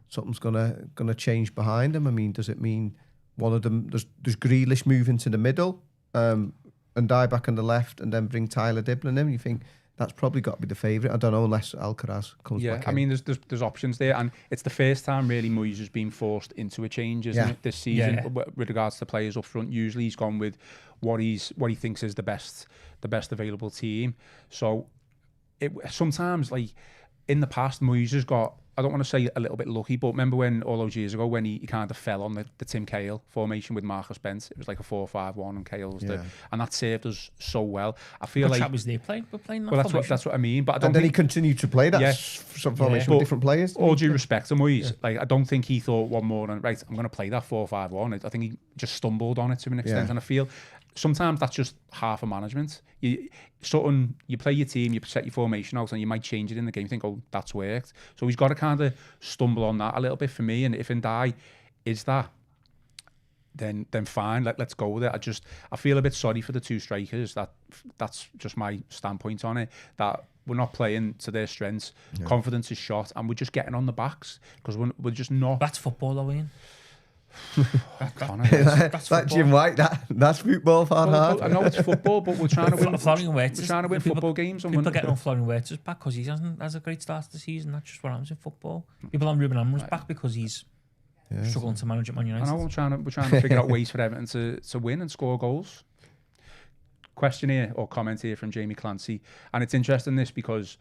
B: something's gonna change behind him. I mean, does it mean one of them does Grealish move into the middle, and Ndiaye back on the left, and then bring Tyler Dibblin in? You think that's probably got to be the favourite? I don't know, unless Alcaraz comes back in.
A: Yeah, I mean, there's options there, and it's the first time really Moyes has been forced into a change, isn't it, this season with regards to players up front. Usually he's gone with what he thinks is the best available team. So sometimes, like in the past, Moyes has got, I don't want to say a little bit lucky, but remember when all those years ago when he kind of fell on the Tim Cahill formation with Marcus Bent? It was like a 4-5-1 and Cahill was and that saved us so well. I feel like
C: was they playing? We're playing that
A: well, that's what I mean. But I don't
B: and then he continued to play that formation with different players.
A: All due respect to Moyes, like I don't think he thought one more and right, I'm going to play that 4-5-1. I think he just stumbled on it to an extent, and I feel sometimes that's just half a management. You play your team, you set your formation out, and you might change it in the game. You think, oh, that's worked. So he's got to kind of stumble on that a little bit for me. And if Ndiaye is that, then fine. Let's go with it. I feel a bit sorry for the two strikers. That's just my standpoint on it. That we're not playing to their strengths. Yeah. Confidence is shot, and we're just getting on the backs because we're just not.
C: That's football, though, Ian.
B: That's Jim White. That's football, hard.
A: I know it's football, but we're trying to win. We're trying to win football games.
C: People getting on Florian Wirtz's back because he has a great start to the season. That's just what happens in football. People on Ruben Amorim's back because he's struggling to manage at Man United.
A: I know we're trying to figure out ways for Everton to win and score goals. Question here or comment here from Jamie Clancy, and it's interesting this because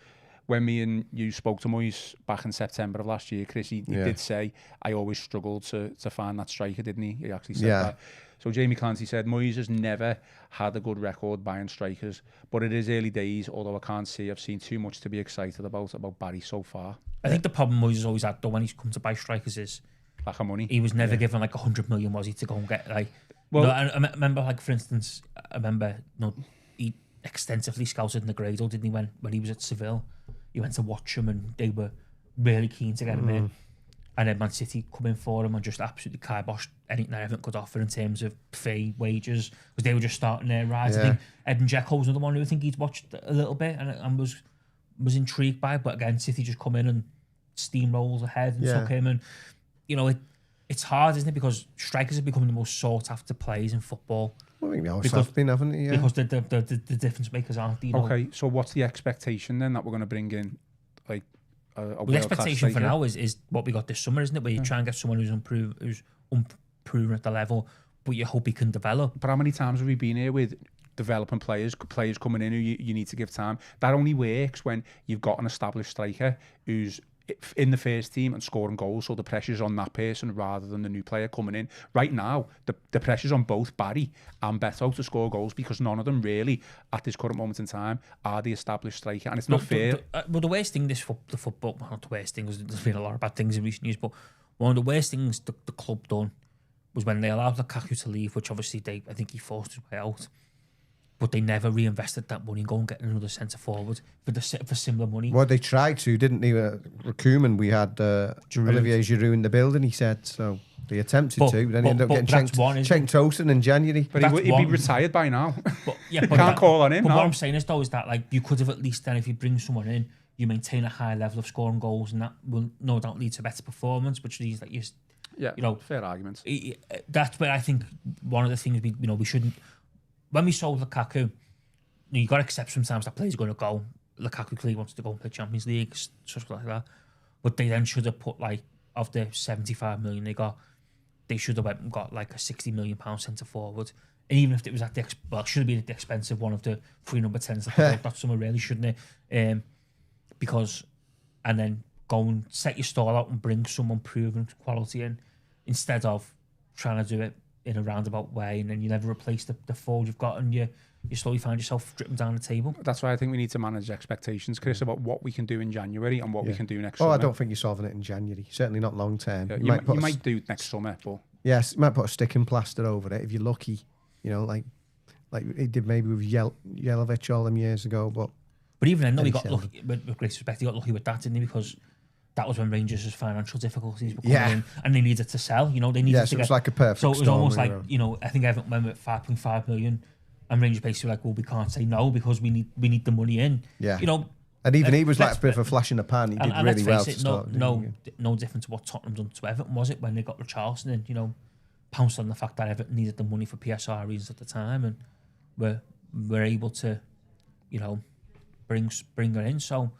A: when me and you spoke to Moyes back in September of last year, Chris, he did say, I always struggled to find that striker, didn't he? He actually said that. So Jamie Clancy said, Moyes has never had a good record buying strikers, but it is early days, although I can't say I've seen too much to be excited about Barry so far.
C: I think the problem Moyes has always had, though, when he's come to buy strikers is
A: lack of money.
C: He was never given like 100 million, was he, to go and get like... Well, I remember, like, for instance, he extensively scouted Negredo, didn't he, when he was at Seville? He went to watch him and they were really keen to get him in. And then Man City come in for him and just absolutely kiboshed anything that Everton could offer in terms of fee, wages, because they were just starting their rise. I think Edin Dzeko was another one who I think he'd watched a little bit and was intrigued by it. But again, City just come in and steamrolls ahead and took him. And, you know, it's hard, isn't it? Because strikers have become the most sought after players in football.
B: I think they always have been, haven't they? Yeah.
C: Because the difference makers aren't.
A: Okay, so what's the expectation then that we're going to bring in? Like
C: the expectation for now is what we got this summer, isn't it? Where you try and get someone who's unproven at the level, but you hope he can develop.
A: But how many times have we been here with developing players coming in who you need to give time? That only works when you've got an established striker who's in the first team and scoring goals, so the pressure's on that person rather than the new player coming in. Right now, the pressure's on both Barry and Beto to score goals because none of them really, at this current moment in time, are the established striker, and it's not fair.
C: Well, the worst thing the football, well, not the worst thing, because there's been a lot of bad things in recent years, but one of the worst things the club done was when they allowed Lukaku to leave, which obviously I think he forced his way out. But they never reinvested that money and go and get another centre forward for similar money.
B: Well, they tried to, didn't they? Koeman, we had Olivier Giroud in the building, he said. So they attempted to, then he ended up getting Cenk Tosun in January.
A: But he'd be retired by now.
C: But
A: can't call on him.
C: But what I'm saying is, though, is that like you could have at least then, if you bring someone in, you maintain a high level of scoring goals, and that will no doubt lead to better performance, which means that
A: fair arguments.
C: That's where I think one of the things we shouldn't. When we sold Lukaku, you got to accept sometimes that players are going to go. Lukaku clearly wants to go and play Champions League, stuff like that. But they then should have put, like, of the 75 million they got, they should have got like a 60 million pound centre forward. And even if it was at it should have been at the expense of one of the 3 number 10s. That's somewhere really, shouldn't it? And then go and set your stall out and bring someone proven quality in, instead of trying to do it in a roundabout way, and then you never replace the forward you've got, and you slowly find yourself dripping down the table.
A: That's why I think we need to manage expectations, Chris, about what we can do in January and what we can do next summer.
B: I don't think you're solving it in January. Certainly not long term.
A: Yeah, you might do next summer, but
B: yes, you might put a sticking plaster over it if you're lucky. Like it did maybe with Yelovich all them years ago. But
C: even then, no, he got lucky. With great respect, he got lucky with that, didn't he? Because that was when Rangers' financial difficulties were coming in, and they needed to sell. They needed to
B: it was like a perfect
C: storm. So it was almost like,
B: around.
C: I think Everton went with 5.5 million, and Rangers basically were like, well, we can't say no because we need the money in.
B: Yeah. And even he was like a bit of a flash in the pan. He did really well to start.
C: No different to what Tottenham done to Everton, was it, when they got Richarlison in? Pounced on the fact that Everton needed the money for PSR reasons at the time, and were able to, bring her in. So.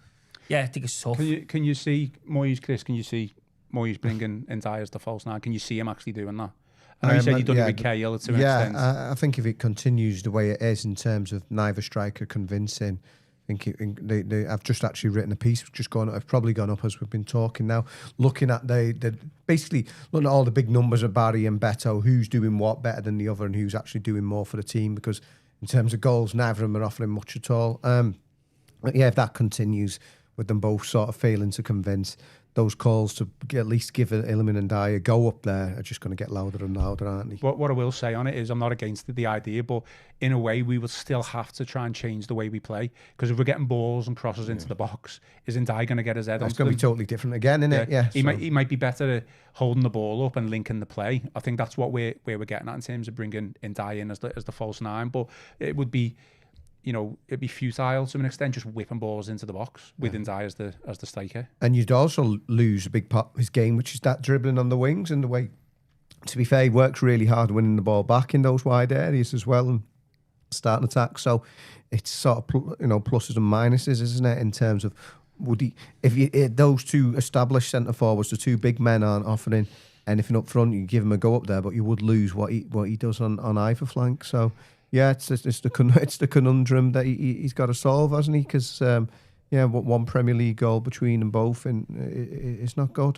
C: Yeah, I think it's tough.
A: Can you see Moyes, Chris? Can you see Moyes bringing Ndiaye as the false nine? Can you see him actually doing that? I know you said you've done it with Cahill to an extent.
B: Yeah, I think if it continues the way it is in terms of neither striker convincing, I think I've just actually written a piece, I've probably gone up as we've been talking now, looking at basically looking at all the big numbers of Barry and Beto, who's doing what better than the other and who's actually doing more for the team, because in terms of goals, neither of them are offering much at all. But yeah, if that continues, with them both sort of failing to convince, those calls to at least give Iliman and Dyer a go up there are just going to get louder and louder, aren't they?
A: What I will say on it is I'm not against the idea, but in a way we will still have to try and change the way we play, because if we're getting balls and crosses into the box, isn't Dyer going to get his head on?
B: It's going to be totally different again, isn't it? Yeah.
A: He might be better at holding the ball up and linking the play. I think that's what we're getting at in terms of bringing Dyer in as the false nine, but it would be, it'd be futile to an extent, just whipping balls into the box with Ndiaye as the striker.
B: And you'd also lose a big part of his game, which is that dribbling on the wings, and the way, to be fair, he works really hard winning the ball back in those wide areas as well and starting attacks. So it's sort of pluses and minuses, isn't it? In terms of if those two established centre forwards, the two big men, aren't offering anything up front, you give him a go up there, but you would lose what he does on either flank. So. Yeah, it's the conundrum that he's got to solve, hasn't he? Because one Premier League goal between them both, and it's not good.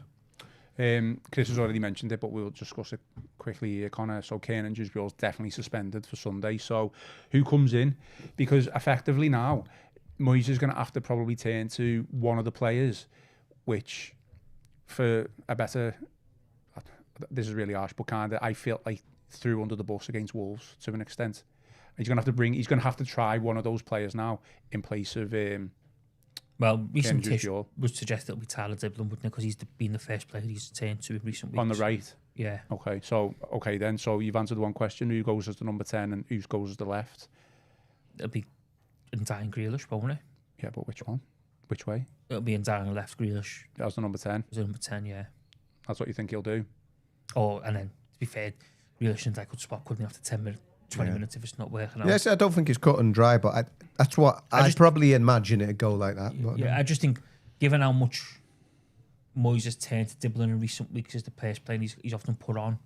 A: Chris has already mentioned it, but we'll discuss it quickly here, Connor. So Kiernan Dewsbury's definitely suspended for Sunday. So who comes in? Because effectively now, Moyes is going to have to probably turn to one of the players, which, for a better, this is really harsh, but kind of I feel like threw under the bus against Wolves to an extent. He's going to have to try one of those players now in place of.
B: Recent
C: tish would suggest it'll be Tyler Dibblin, wouldn't it? Because he's been the first player he's turned to in recent weeks.
A: On the right.
C: Yeah.
A: Okay. So then. So you've answered one question: who goes as the number 10 and who goes as the left?
C: It'll be Ndiaye and Grealish, won't it?
A: Yeah, but which one? Which way?
C: It'll be Ndiaye on the left, Grealish.
A: As the number 10.
C: As the number 10, yeah.
A: That's what you think he'll do.
C: And then to be fair, Grealish and Ndiaye could swap, couldn't he, after 10 minutes? 20 minutes if it's not working out.
B: Yes, I don't think it's cut and dry, but that's what I'd probably imagine it'd go like that.
C: I just think, given how much Moyes has turned to Dibblin in recent weeks as the first player he's often put on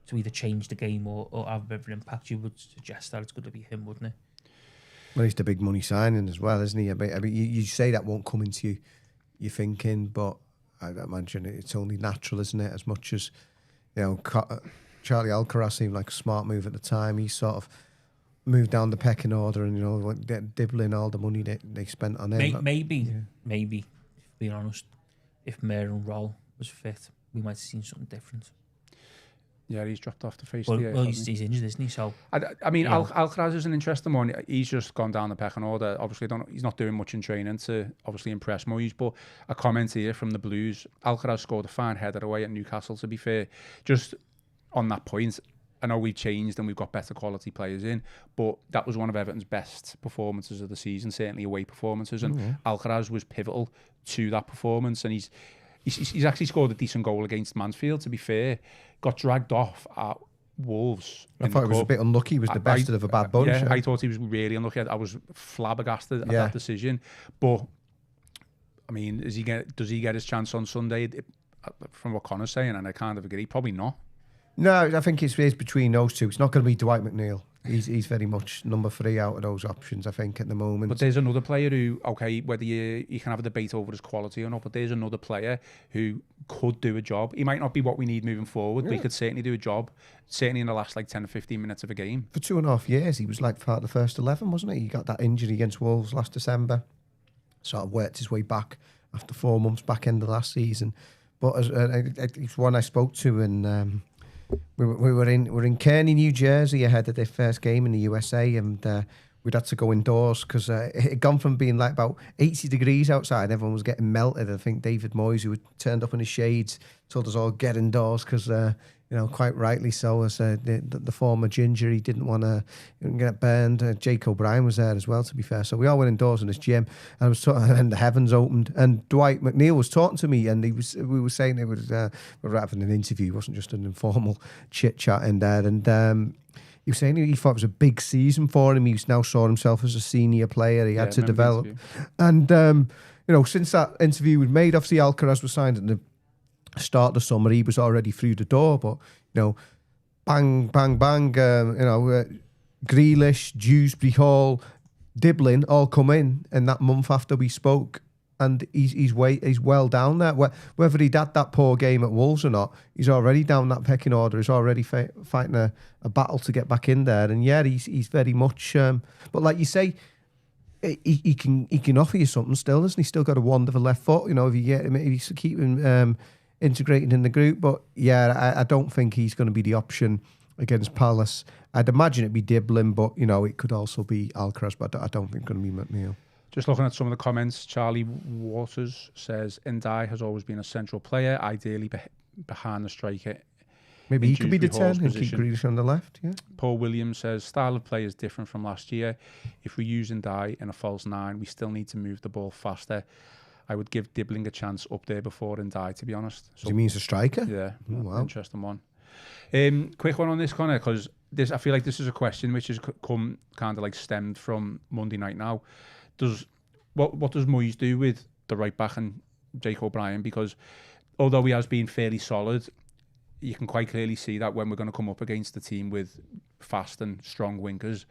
C: to either change the game or have a bit of an impact, you would suggest that it's going to be him, wouldn't it?
B: Well, he's the big money signing as well, isn't he? I mean, you say that won't come into you're thinking, but I imagine it's only natural, isn't it? As much as, Charlie Alcaraz seemed like a smart move at the time. He sort of moved down the pecking order and, dibbling all the money they spent on him.
C: Maybe, being honest, if Mayer and Roll was fit, we might have seen something different.
A: Yeah, he's dropped off the face
C: of
A: the earth.
C: Well, he's injured, isn't he? So
A: I mean, Alcaraz is an interesting one. He's just gone down the pecking order. Obviously, he's not doing much in training to obviously impress Moyes. But a comment here from the Blues: Alcaraz scored a fine header away at Newcastle. To be fair, just on that point, I know we've changed and we've got better quality players in, but that was one of Everton's best performances of the season, certainly away performances. And Alcaraz was pivotal to that performance, and he's actually scored a decent goal against Mansfield, to be fair. Got dragged off at Wolves.
B: I thought he was a bit unlucky. He was the best of a bad bunch.
A: Yeah, I thought he was really unlucky. I was flabbergasted at that decision. But, I mean, does he get his chance on Sunday? From what Connor's saying, and I kind of agree, probably not.
B: No, I think it's between those two. It's not going to be Dwight McNeil. He's very much number 3 out of those options, I think, at the moment.
A: But there's another player who, okay, whether you can have a debate over his quality or not, but there's another player who could do a job. He might not be what we need moving forward, but he could certainly do a job, certainly in the last 10 or 15 minutes of a game.
B: For 2.5 years, he was like part of the first 11, wasn't he? He got that injury against Wolves last December. Sort of worked his way back after 4 months, back end of last season. But it's one I spoke to, and we were in Kearney, New Jersey, ahead of their first game in the USA, and we'd had to go indoors because it had gone from being like about 80 degrees outside. Everyone was getting melted. I think David Moyes, who had turned up in his shades, told us all get indoors because, quite rightly so, as the former Ginger, he didn't want to get burned. Jake O'Brien was there as well, to be fair. So we all went indoors in this gym, and and the heavens opened. And Dwight McNeil was talking to me, and we were saying we were having an interview. It wasn't just an informal chit chat in there. And he was saying he thought it was a big season for him. He now saw himself as a senior player. He had to develop. And, since that interview was made, obviously Alcaraz was signed at the start of the summer. He was already through the door, but, bang, bang, bang, Grealish, Dewsbury Hall, Diblin all come in that month after we spoke. And he's well down there. Whether he'd had that poor game at Wolves or not, he's already down that pecking order. He's already fighting a battle to get back in there. And he's very much. But like you say, he can offer you something still, doesn't he? Still got a wonderful left foot. If you get him, if you keep him integrated in the group. But I don't think he's going to be the option against Palace. I'd imagine it'd be Diblin, but it could also be Alcaraz. But I don't think it's going to be McNeil.
A: Just looking at some of the comments, Charlie Waters says, Ndai has always been a central player, ideally behind the striker.
B: Maybe he could be the 10 and keep Grealish on the left, yeah.
A: Paul Williams says, style of play is different from last year. If we use Ndai in a false 9, we still need to move the ball faster. I would give Dibbling a chance up there before Ndai, to be honest.
B: So, do you mean as a striker?
A: Yeah,
B: wow.
A: Interesting one. Quick one on this, Connor, because I feel like this is a question which has come kind of like stemmed from Monday night now. What does Moyes do with the right back and Jake O'Brien? Because although he has been fairly solid, you can quite clearly see that when we're going to come up against a team with fast and strong wingers,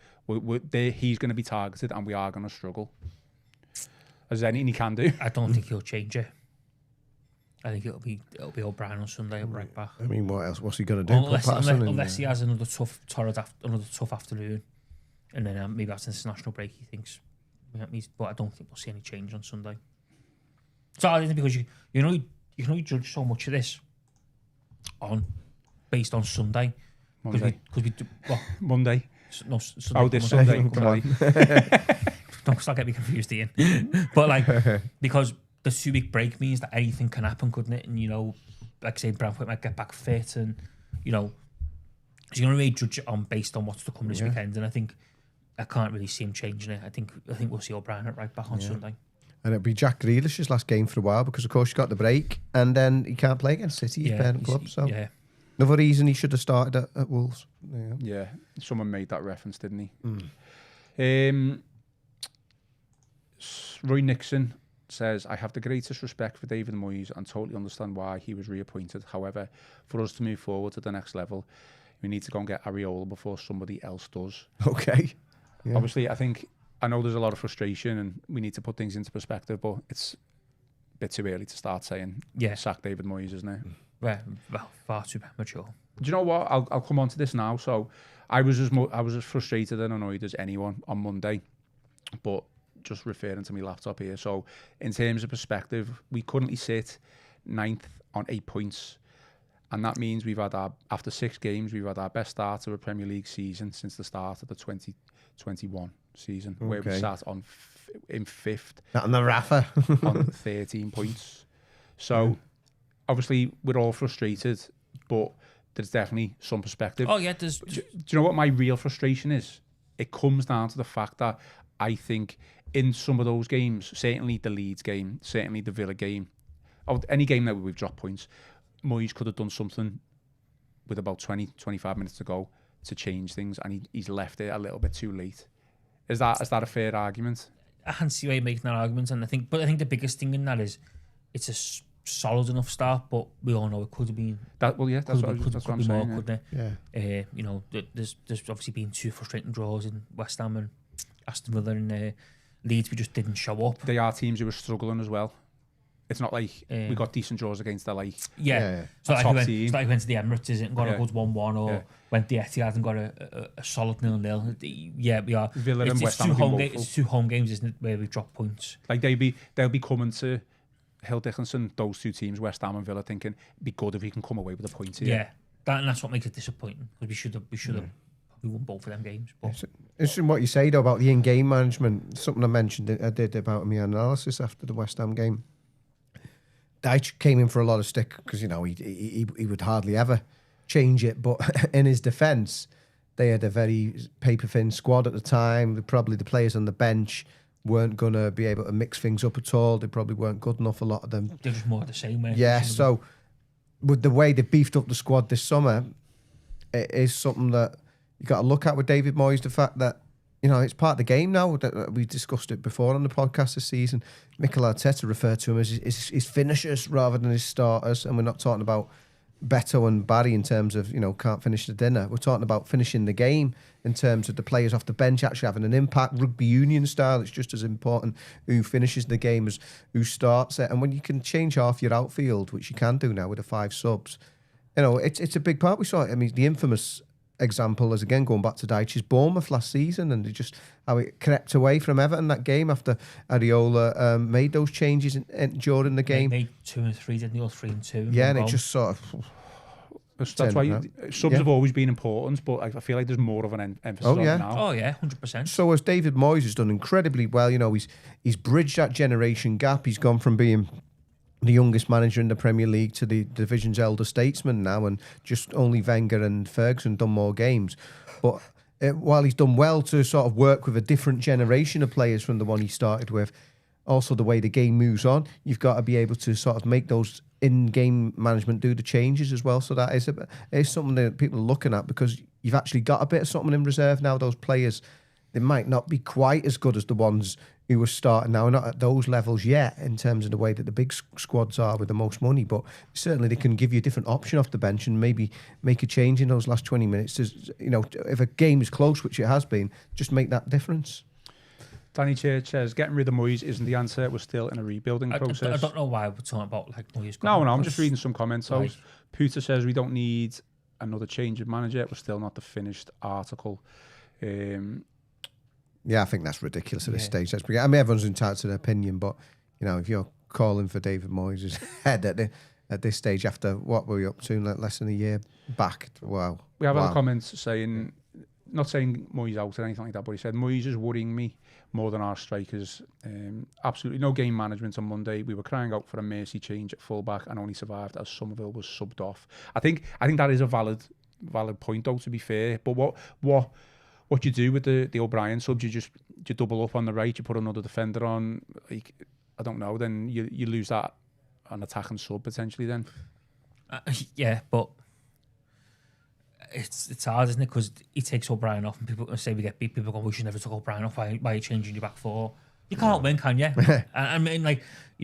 A: he's going to be targeted and we are going to struggle. Is there anything he can do?
C: I don't think he'll change it. I think it'll be O'Brien on Sunday at right back.
B: I mean, what else? What's he going to do?
C: Unless he has another tough afternoon, and then maybe after the international break he thinks. But I don't think we'll see any change on Sunday. So I think because you judge so much of this based on Sunday.
A: Monday.
C: Monday. No, Sunday.
A: This Sunday.
C: Don't start getting me confused, Ian. But because the 2-week break means that anything can happen, couldn't it? And like say Brentford might get back fit, and so you're going to really judge it based on what's to come this weekend. And I think I can't really see him changing it. I think we'll see O'Brien at right back on Sunday. And
B: it'll be Jack Grealish's last game for a while because, of course, you got the break and then he can't play against City, his parent club. So another reason he should have started at Wolves.
A: Yeah, someone made that reference, didn't
B: he?
A: Roy Nixon says, I have the greatest respect for David Moyes and totally understand why he was reappointed. However, for us to move forward to the next level, we need to go and get Areola before somebody else does.
B: Okay. Yeah.
A: Obviously, I know there's a lot of frustration and we need to put things into perspective, but bit too early to start saying sack David Moyes, isn't it?
C: Well, far too premature.
A: Do you know what? I'll come on to this now. So I was as frustrated and annoyed as anyone on Monday, but just referring to my laptop here. So in terms of perspective, we currently sit 9th on 8 points. And that means after 6 games, we've had our best start to a Premier League season since the start of the 2021 season, where we sat in 5th.
B: Not on the Rafa.
A: on 13 points. So, obviously, we're all frustrated, but there's definitely some perspective.
C: Oh, yeah.
A: Do you know what my real frustration is? It comes down to the fact that I think in some of those games, certainly the Leeds game, certainly the Villa game, or any game that we've dropped points, Moyes could have done something with about 20-25 minutes to go to change things, and he's left it a little bit too late. Is that a fair argument?
C: I can see why you're making that argument, and I think the biggest thing in that is it's a solid enough start, but we all know it could have been.
A: That's what I'm saying.
C: Couldn't it? Yeah. There's obviously been 2 frustrating draws in West Ham and Aston Villa, and Leeds. We just didn't show up.
A: They are teams who are struggling as well. It's not like we got decent draws against the
C: It's not like we went to the Emirates, is it, and got a good 1-1, or went to the Etihad and got a solid 0-0. Yeah, we are.
A: Villa and West Ham.
C: It's 2 home games, isn't it, where we drop points?
A: Like they'll be coming to Hill Dickinson, those 2 teams, West Ham and Villa, thinking it'd be good if we can come away with a point here.
C: Yeah, that's what makes it disappointing, because we should have probably won both of them games. But
B: interesting what you say though about the in-game management. Something I did about my analysis after the West Ham game. Dyche came in for a lot of stick because he would hardly ever change it, but in his defence, they had a very paper-thin squad at the time. Probably the players on the bench weren't going to be able to mix things up at all. They probably weren't good enough, a lot of them.
C: They're just more the same way.
B: Yeah, so with the way they beefed up the squad this summer, it is something that you got to look at with David Moyes, the fact that it's part of the game now. We discussed it before on the podcast this season. Mikel Arteta referred to him as his finishers rather than his starters. And we're not talking about Beto and Barry in terms of, can't finish the dinner. We're talking about finishing the game in terms of the players off the bench actually having an impact. Rugby union style, it's just as important who finishes the game as who starts it. And when you can change half your outfield, which you can do now with the 5 subs, it's a big part. We saw it. I mean, the infamous example is, again, going back to Dyche's Bournemouth last season, and just how it crept away from Everton that game after Areola made those changes during the game.
C: They made 2 and 3, didn't they? Or 3 and 2.
B: Yeah, and it just sort of...
A: That's why subs have always been important, but I feel like there's more of an emphasis on it now.
C: Oh, yeah, 100%.
B: So as David Moyes has done incredibly well, he's bridged that generation gap. He's gone from being the youngest manager in the Premier League to the division's elder statesman now, and just only Wenger and Ferguson done more games. But while he's done well to sort of work with a different generation of players from the one he started with, also the way the game moves on, you've got to be able to sort of make those in-game management do the changes as well. So that is something that people are looking at, because you've actually got a bit of something in reserve now. Those players, they might not be quite as good as the ones who were starting now, not at those levels yet in terms of the way that the big squads are with the most money, but certainly they can give you a different option off the bench and maybe make a change in those last 20 minutes. If a game is close, which it has been, just make that difference.
A: Danny Church says, getting rid of Moyes isn't the answer. We're still in a rebuilding process.
C: I don't know why we're talking about Moyes.
A: No, I'm just reading some comments. So Puta says, we don't need another change of manager. We're still not the finished article.
B: Yeah, I think that's ridiculous at this stage. I mean, everyone's entitled to their opinion, but if you're calling for David Moyes' head at this stage, after what were we up to, less than a year back? Wow.
A: We have other comments saying, not saying Moyes out or anything like that, but he said, Moyes is worrying me more than our strikers. Absolutely no game management on Monday. We were crying out for a mercy change at fullback and only survived as Somerville was subbed off. I think that is a valid point, though, to be fair. But what you do with the O'Brien subs, you double up on the right, you put another defender on. Like, I don't know. Then you lose that an attacking sub potentially. Then
C: yeah, but it's hard, isn't it? Because he takes O'Brien off, and people say we get beat. People go, we should never take O'Brien off. Why are you changing your back four? You can't win, can you? I mean,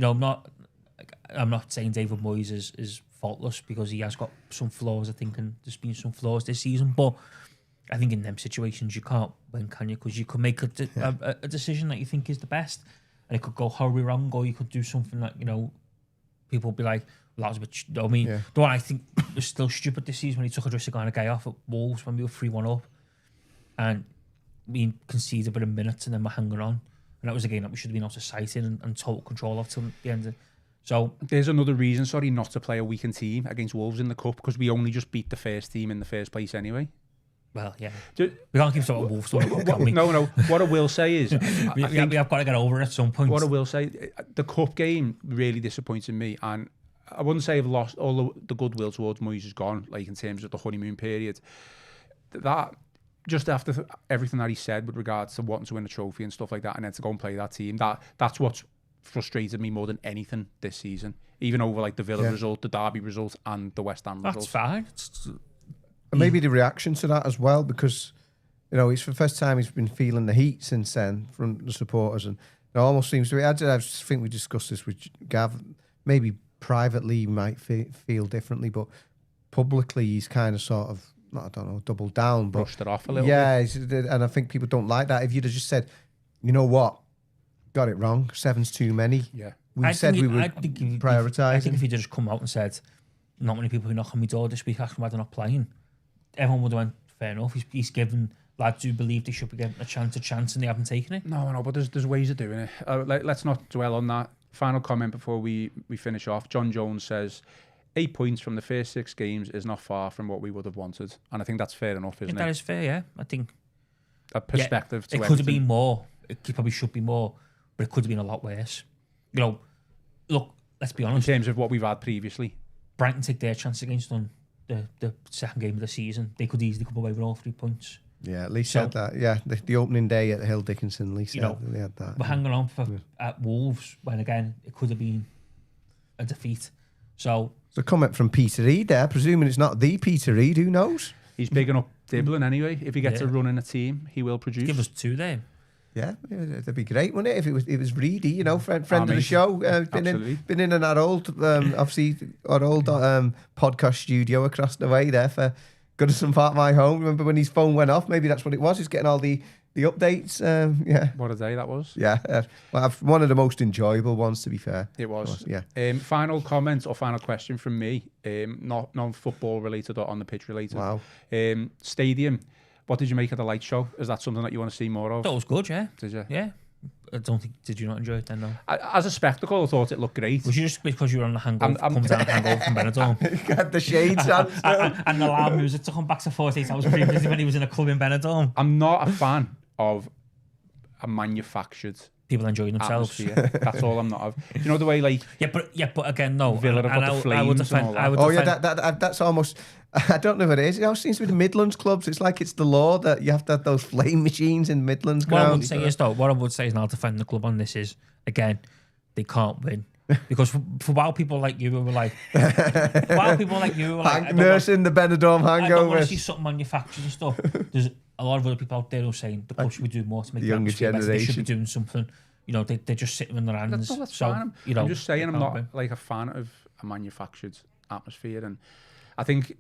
C: I'm not saying David Moyes is faultless, because he has got some flaws, I think, and there's been some flaws this season, but I think in them situations you can't win, can you? Because you could make a decision that you think is the best, and it could go horribly wrong, or you could do something that people will be like, well, that was a bit. I mean, though I think it was still stupid this season when he took a risk of going a guy off at Wolves when we were 3-1 up, and we conceded within minutes and then we're hanging on, and that was a game that we should have been out of sight in and total control of till the end. So
A: there's another reason, not to play a weakened team against Wolves in the cup, because we only just beat the first team in the first place anyway.
C: Well, yeah. We can't keep talking Wolves.
A: No. What I will say is...
C: we have got to get over it at some point.
A: What I will say, the cup game really disappointed me, and I wouldn't say I've lost all the goodwill towards Moyes is gone, like in terms of the honeymoon period. That, just after everything that he said with regards to wanting to win a trophy and stuff like that, and then to go and play that team, that's what's frustrated me more than anything this season. Even over like the Villa result, the Derby result, and the West Ham result.
C: That's fine.
B: And maybe the reaction to that as well, because it's the first time he's been feeling the heat since then from the supporters, and it almost seems to be. I think we discussed this with Gav. Maybe privately he might feel differently, but publicly he's kind of sort of, I don't know, doubled down, but
A: brushed it off a little bit.
B: Yeah, and I think people don't like that. If you'd have just said, you know what, got it wrong, 7's too many.
A: Yeah,
B: we said we would prioritise.
C: I think if he'd just come out and said, not many people who knock on my door this week asking why they're not playing, everyone would have went, fair enough. He's given lads who believe they should be getting a chance and they haven't taken it.
A: No, but there's ways of doing it. Let's not dwell on that. Final comment before we finish off. John Jones says, 8 points from the first 6 games is not far from what we would have wanted. And I think that's fair enough, isn't it?
C: That is fair, yeah. I think...
A: A perspective to
C: it could have been more. It probably should be more, but it could have been a lot worse. Look, let's be honest.
A: In terms of what we've had previously.
C: Brighton take their chance against them. The second game of the season, they could easily come away with all 3 points.
B: Yeah, at least said that. Yeah, the opening day at Hill Dickinson, at least they had that.
C: We're hanging on at Wolves when, again, it could have been a defeat. So
B: a comment from Peter Reid there, presuming it's not the Peter Reid, who knows?
A: He's bigging up Dibbling anyway. If he gets a run in a team, he will produce.
C: Give us 2 there.
B: Yeah, that'd be great, wouldn't it? If it was Reedy, friend of the show, been in our old, obviously our old podcast studio across the way there for Goodison Park, my home. Remember when his phone went off? Maybe that's what it was. He's getting all the updates.
A: What a day that was.
B: Yeah, one of the most enjoyable ones, to be fair.
A: It was.
B: Yeah.
A: Final comment or final question from me, not non-football related or on the pitch related.
B: Wow.
A: Stadium. What did you make of the light show? Is that something that you want to see more of?
C: That was good, yeah.
A: Did you?
C: Yeah. I don't think. Did you not enjoy it then? No.
A: As a spectacle, I thought it looked great.
C: Was you just because you were on the hangover, come down hangover from Benidorm?
B: Got the shades on,
C: and the loud music to come back to 48 hours previously when he was in a club in Benidorm.
A: I'm not a fan of a manufactured
C: people enjoying themselves.
A: That's all I'm not of. Do you know the way like
C: but again, no.
A: Villa have got the flames and all that.
B: That's almost. I don't know what it is. It always seems to be the Midlands clubs. It's like it's the law that you have to have those flame machines in Midlands ground.
C: What I would say is, and I'll defend the club on this, is, again, they can't win. Because for while people like you were like...
B: nursing the Benidorm hangover. I don't want
C: to see something manufactured and stuff. There's a lot of other people out there who are saying the club should do more to make the atmosphere better. They should be doing something. They're just sitting in their hands.
A: That's fine. I'm just saying I'm not like a fan of a manufactured atmosphere. And I think...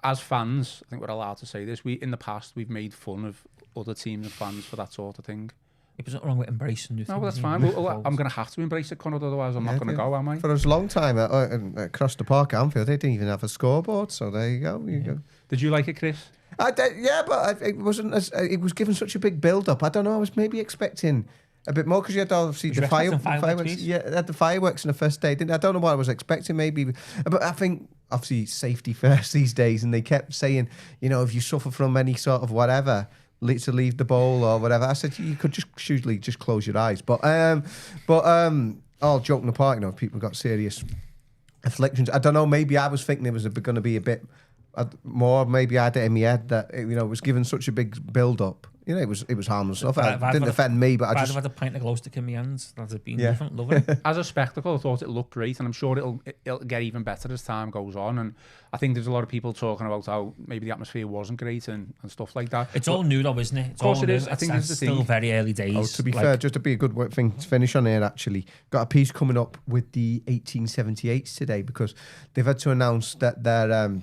A: As fans, I think we're allowed to say this. In the past, we've made fun of other teams and fans for that sort of thing.
C: It was not wrong with embracing new things.
A: No, that's fine. Well, I'm going to have to embrace it, Conor, otherwise I'm not going to go, am I?
B: For a long time across the park, Anfield, they didn't even have a scoreboard, so there you go.
A: Did you like it, Chris?
B: But it wasn't as it was given such a big build-up. I don't know. I was maybe expecting a bit more because you had obviously the fireworks. Yeah, had the fireworks in the first day. I don't know what I was expecting. Maybe, but I think obviously safety first these days. And they kept saying, if you suffer from any sort of whatever, to leave the bowl or whatever. I said you could usually just close your eyes. But all joking apart, people got serious afflictions. I don't know. Maybe I was thinking it was going to be a bit more. Maybe I had it in my head that it was given such a big build-up. It was harmless stuff. It didn't offend me, but I just...
C: I'd have had a pint of glow stick in my hands. That'd have been different. Loving it.
A: As a spectacle, I thought it looked great, and I'm sure it'll get even better as time goes on. And I think there's a lot of people talking about how maybe the atmosphere wasn't great and stuff like that.
C: It's all new though, isn't it?
A: Of course it is. I think it's
C: still very early days.
B: Oh, to be fair, just to be a good thing to finish on here, actually, got a piece coming up with the 1878s today because they've had to announce that their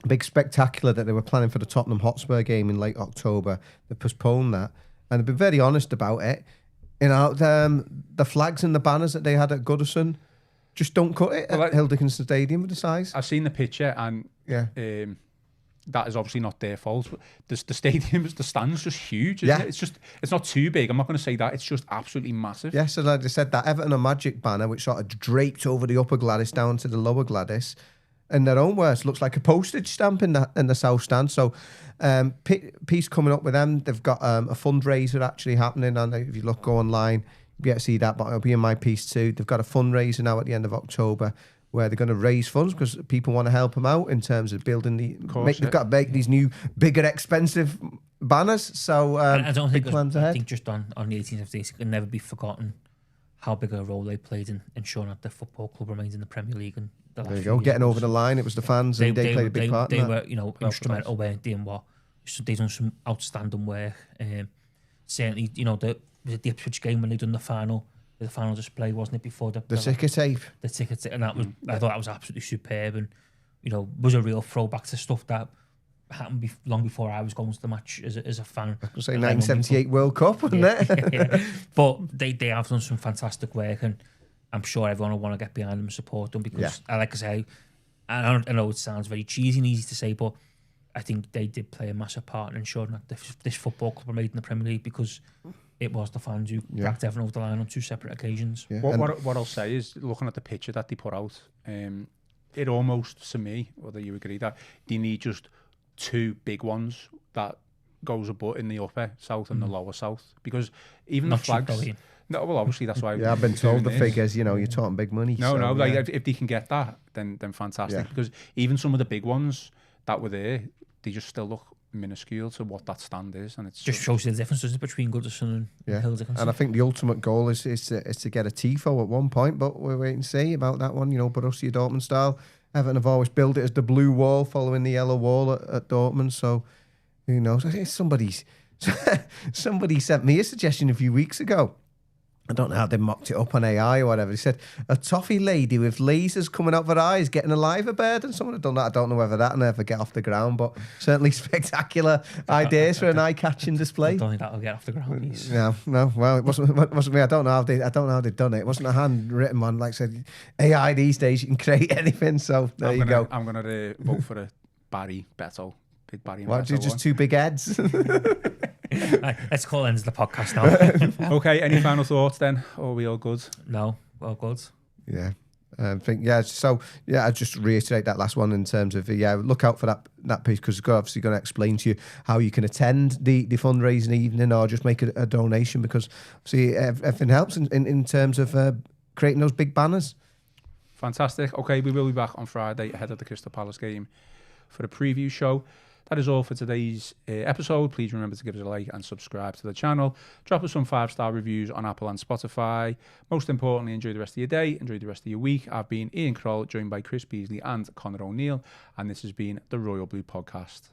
B: big spectacular that they were planning for the Tottenham Hotspur game in late October, they postponed that, and they've been very honest about it. The flags and the banners that they had at Goodison just don't cut it at Hill Dickinson Stadium with the size.
A: I've seen the picture, and that is obviously not their fault. The stadiums, the stand's just huge. Isn't it? It's not too big. I'm not going to say that. It's just absolutely massive.
B: Yeah, so like I said, that Everton and Magic banner, which sort of draped over the upper Gladys down to the lower Gladys, in their own words, looks like a postage stamp in the south stand. So, piece coming up with them. They've got a fundraiser actually happening, and if you go online, you'll be able to see that. But it'll be in my piece too. They've got a fundraiser now at the end of October, where they're going to raise funds because people want to help them out in terms of building they've got to make these new, bigger, expensive banners. So
C: I don't think plans ahead. I think just on the 18th of days, it can never be forgotten how big a role they played in ensuring that the football club remains in the Premier League. And
B: there you go, getting over the line. It was the fans, and they played a big part.
C: They were, instrumental, weren't they? In what they've done some outstanding work. Certainly, the Ipswich game when they done the final display, wasn't it, before the
B: ticket tape?
C: The ticket tape, and that was I thought that was absolutely superb, and was a real throwback to stuff that happened long before I was going to the match as a fan.
B: I could say 1978 World Cup, wasn't it?
C: Yeah. But they have done some fantastic work, and I'm sure everyone will want to get behind them and support them because, like I say, I know it sounds very cheesy and easy to say, but I think they did play a massive part in ensuring that this football club were made in the Premier League because it was the fans who cracked everyone over the line on 2 separate occasions.
A: Yeah. What I'll say is, looking at the picture that they put out, it almost, to me, whether you agree, that they need just 2 big ones that goes above in the upper south and the lower south, because even
C: not
A: the flags.
C: No,
A: well, obviously that's why.
B: I've been told the figures. You're talking big money.
A: No, like if they can get that, then fantastic. Because even some of the big ones that were there, they just still look minuscule to what that stand is, and it's
C: just shows the difference between Goodison and Hill Dickinson.
B: And I think the ultimate goal is to get a tifo at one point, but we'll wait and see about that one. Borussia Dortmund style. Everton have always billed it as the blue wall, following the yellow wall at Dortmund. So who knows? I think somebody sent me a suggestion a few weeks ago. I don't know how they mocked it up on AI or whatever. They said a toffee lady with lasers coming out of her eyes getting a liver bird, and someone had done that. I don't know whether that'll ever get off the ground, but certainly spectacular ideas for an eye-catching display.
C: I don't think that'll get off the ground.
B: No. Well, it wasn't me. I don't know how they've done it. It wasn't a handwritten one. Like I said, AI these days, you can create anything. So there you go.
A: I'm gonna vote for a Barry Beto. Big Barry.
B: Why do you just 2 big heads?
C: Let's call ends the podcast now.
A: Okay, any final thoughts then? Or are we all good?
C: No, all good.
B: Yeah. I just reiterate that last one in terms of look out for that piece, because it's obviously going to explain to you how you can attend the fundraising evening or just make a donation, because see everything helps in terms of creating those big banners.
A: Fantastic. Okay, we will be back on Friday ahead of the Crystal Palace game for a preview show. That is all for today's episode. Please remember to give us a like and subscribe to the channel. Drop us some 5-star reviews on Apple and Spotify. Most importantly, enjoy the rest of your day. Enjoy the rest of your week. I've been Ian Croll, joined by Chris Beesley and Connor O'Neill, and this has been the Royal Blue Podcast.